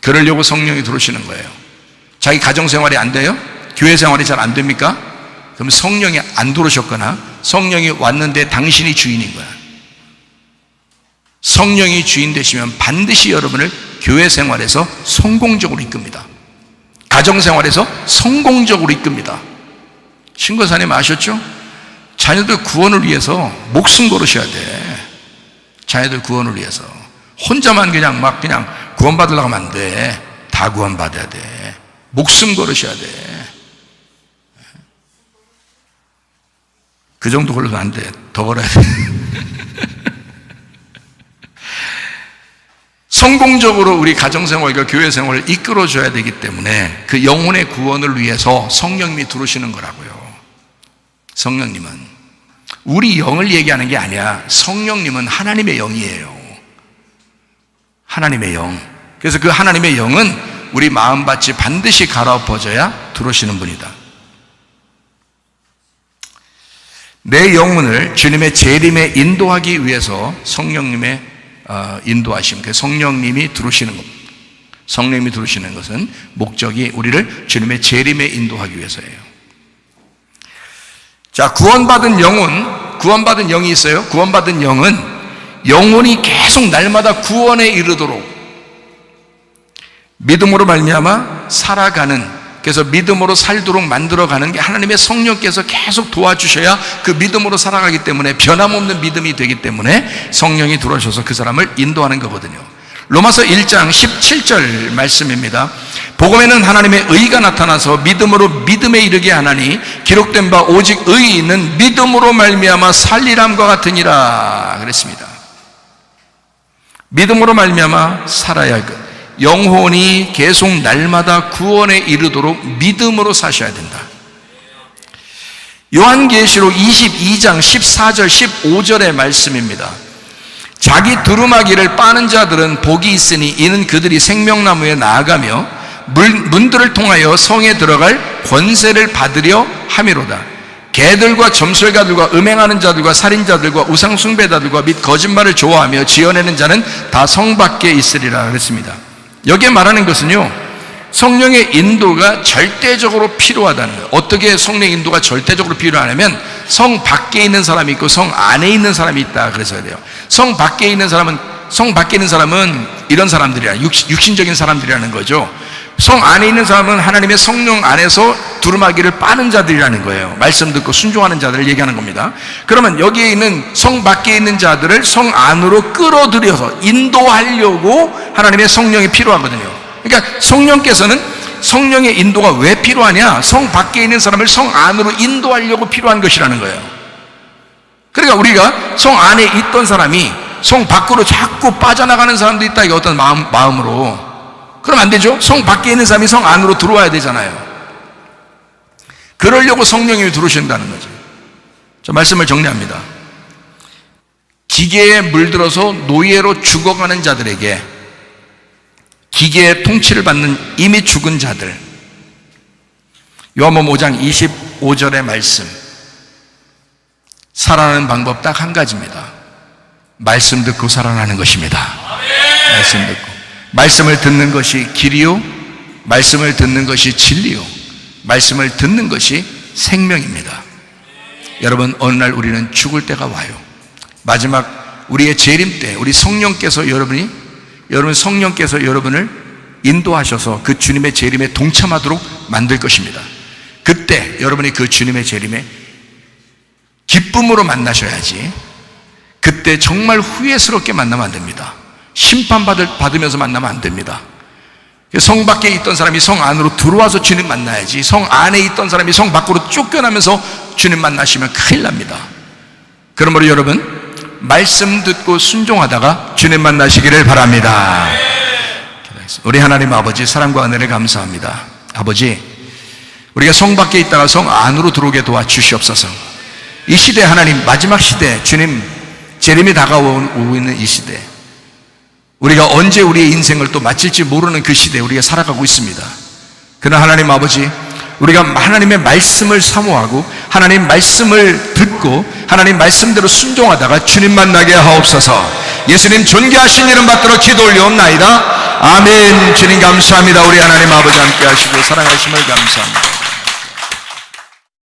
Speaker 1: 그러려고 성령이 들어오시는 거예요. 자기 가정 생활이 안 돼요? 교회 생활이 잘 안 됩니까? 그럼 성령이 안 들어오셨거나 성령이 왔는데 당신이 주인인 거야. 성령이 주인 되시면 반드시 여러분을 교회 생활에서 성공적으로 이끕니다. 가정 생활에서 성공적으로 이끕니다. 신고사님 아셨죠? 자녀들 구원을 위해서 목숨 걸으셔야 돼. 자녀들 구원을 위해서. 혼자만 그냥 구원받으려고 하면 안 돼. 다 구원받아야 돼. 목숨 걸으셔야 돼. 그 정도 걸려도 안 돼. 더 걸어야 돼. 성공적으로 우리 가정생활과 교회생활을 이끌어줘야 되기 때문에 그 영혼의 구원을 위해서 성령님이 들어오시는 거라고요. 성령님은 우리 영을 얘기하는 게 아니야. 성령님은 하나님의 영이에요. 하나님의 영. 그래서 그 하나님의 영은 우리 마음밭이 반드시 갈아엎어져야 들어오시는 분이다. 내 영혼을 주님의 재림에 인도하기 위해서 성령님의 인도하심, 그 성령님이 들어오시는 것, 성령님이 들어오시는 것은 목적이 우리를 주님의 재림에 인도하기 위해서예요. 자, 구원받은 영이 있어요. 구원받은 영은 영혼이 계속 날마다 구원에 이르도록 믿음으로 말미암아 살아가는, 그래서 믿음으로 살도록 만들어가는 게 하나님의 성령께서 계속 도와주셔야 그 믿음으로 살아가기 때문에, 변함없는 믿음이 되기 때문에 성령이 들어오셔서 그 사람을 인도하는 거거든요. 로마서 1장 17절 말씀입니다. 복음에는 하나님의 의가 나타나서 믿음으로 믿음에 이르게 하나니 기록된 바 오직 의인은 믿음으로 말미암아 살리람과 같으니라 그랬습니다. 믿음으로 말미암아 살아야 할 것, 영혼이 계속 날마다 구원에 이르도록 믿음으로 사셔야 된다. 요한계시록 22장 14절 15절의 말씀입니다. 자기 두루마기를 빠는 자들은 복이 있으니 이는 그들이 생명나무에 나아가며 문들을 통하여 성에 들어갈 권세를 받으려 함이로다. 개들과 점술가들과 음행하는 자들과 살인자들과 우상숭배자들과 및 거짓말을 좋아하며 지어내는 자는 다 성 밖에 있으리라 그랬습니다. 여기에 말하는 것은요, 성령의 인도가 절대적으로 필요하다는 거예요. 어떻게 성령의 인도가 절대적으로 필요하냐면 성 밖에 있는 사람이 있고 성 안에 있는 사람이 있다 그래서야 돼요. 성 밖에 있는 사람은 이런 사람들이야, 육신적인 사람들이라는 거죠. 성 안에 있는 사람은 하나님의 성령 안에서 두루마기를 빠는 자들이라는 거예요. 말씀 듣고 순종하는 자들을 얘기하는 겁니다. 그러면 여기에 있는 성 밖에 있는 자들을 성 안으로 끌어들여서 인도하려고 하나님의 성령이 필요하거든요. 그러니까 성령께서는, 성령의 인도가 왜 필요하냐? 성 밖에 있는 사람을 성 안으로 인도하려고 필요한 것이라는 거예요. 그러니까 우리가 성 안에 있던 사람이 성 밖으로 자꾸 빠져나가는 사람도 있다, 이게 어떤 마음으로. 그럼 안 되죠? 성 밖에 있는 사람이 성 안으로 들어와야 되잖아요. 그러려고 성령님이 들어오신다는 거죠. 자, 말씀을 정리합니다. 기계에 물들어서 노예로 죽어가는 자들에게, 기계의 통치를 받는 이미 죽은 자들, 요한복음 5장 25절의 말씀, 살아나는 방법 딱 한 가지입니다. 말씀 듣고 살아나는 것입니다. 말씀 듣고. 말씀을 듣는 것이 길이요, 말씀을 듣는 것이 진리요, 말씀을 듣는 것이 생명입니다. 여러분, 어느 날 우리는 죽을 때가 와요. 마지막 우리의 재림 때 우리 성령께서 성령께서 여러분을 인도하셔서 그 주님의 재림에 동참하도록 만들 것입니다. 그때 여러분이 그 주님의 재림에 기쁨으로 만나셔야지, 그때 정말 후회스럽게 만나면 안 됩니다. 심판받으면서 만나면 안 됩니다. 성 밖에 있던 사람이 성 안으로 들어와서 주님 만나야지, 성 안에 있던 사람이 성 밖으로 쫓겨나면서 주님 만나시면 큰일 납니다. 그러므로 여러분, 말씀 듣고 순종하다가 주님 만나시기를 바랍니다. 우리 하나님 아버지, 사랑과 은혜를 감사합니다. 아버지, 우리가 성 밖에 있다가 성 안으로 들어오게 도와주시옵소서. 이 시대, 하나님 마지막 시대, 주님 재림이 다가오고 있는 이 시대, 우리가 언제 우리의 인생을 또 마칠지 모르는 그 시대에 우리가 살아가고 있습니다. 그러나 하나님 아버지, 우리가 하나님의 말씀을 사모하고 하나님 말씀을 듣고 하나님 말씀대로 순종하다가 주님 만나게 하옵소서. 예수님 존귀하신 이름 받들어 기도 올려옵나이다. 아멘. 주님 감사합니다. 우리 하나님 아버지 함께 하시고 사랑하심을 감사합니다.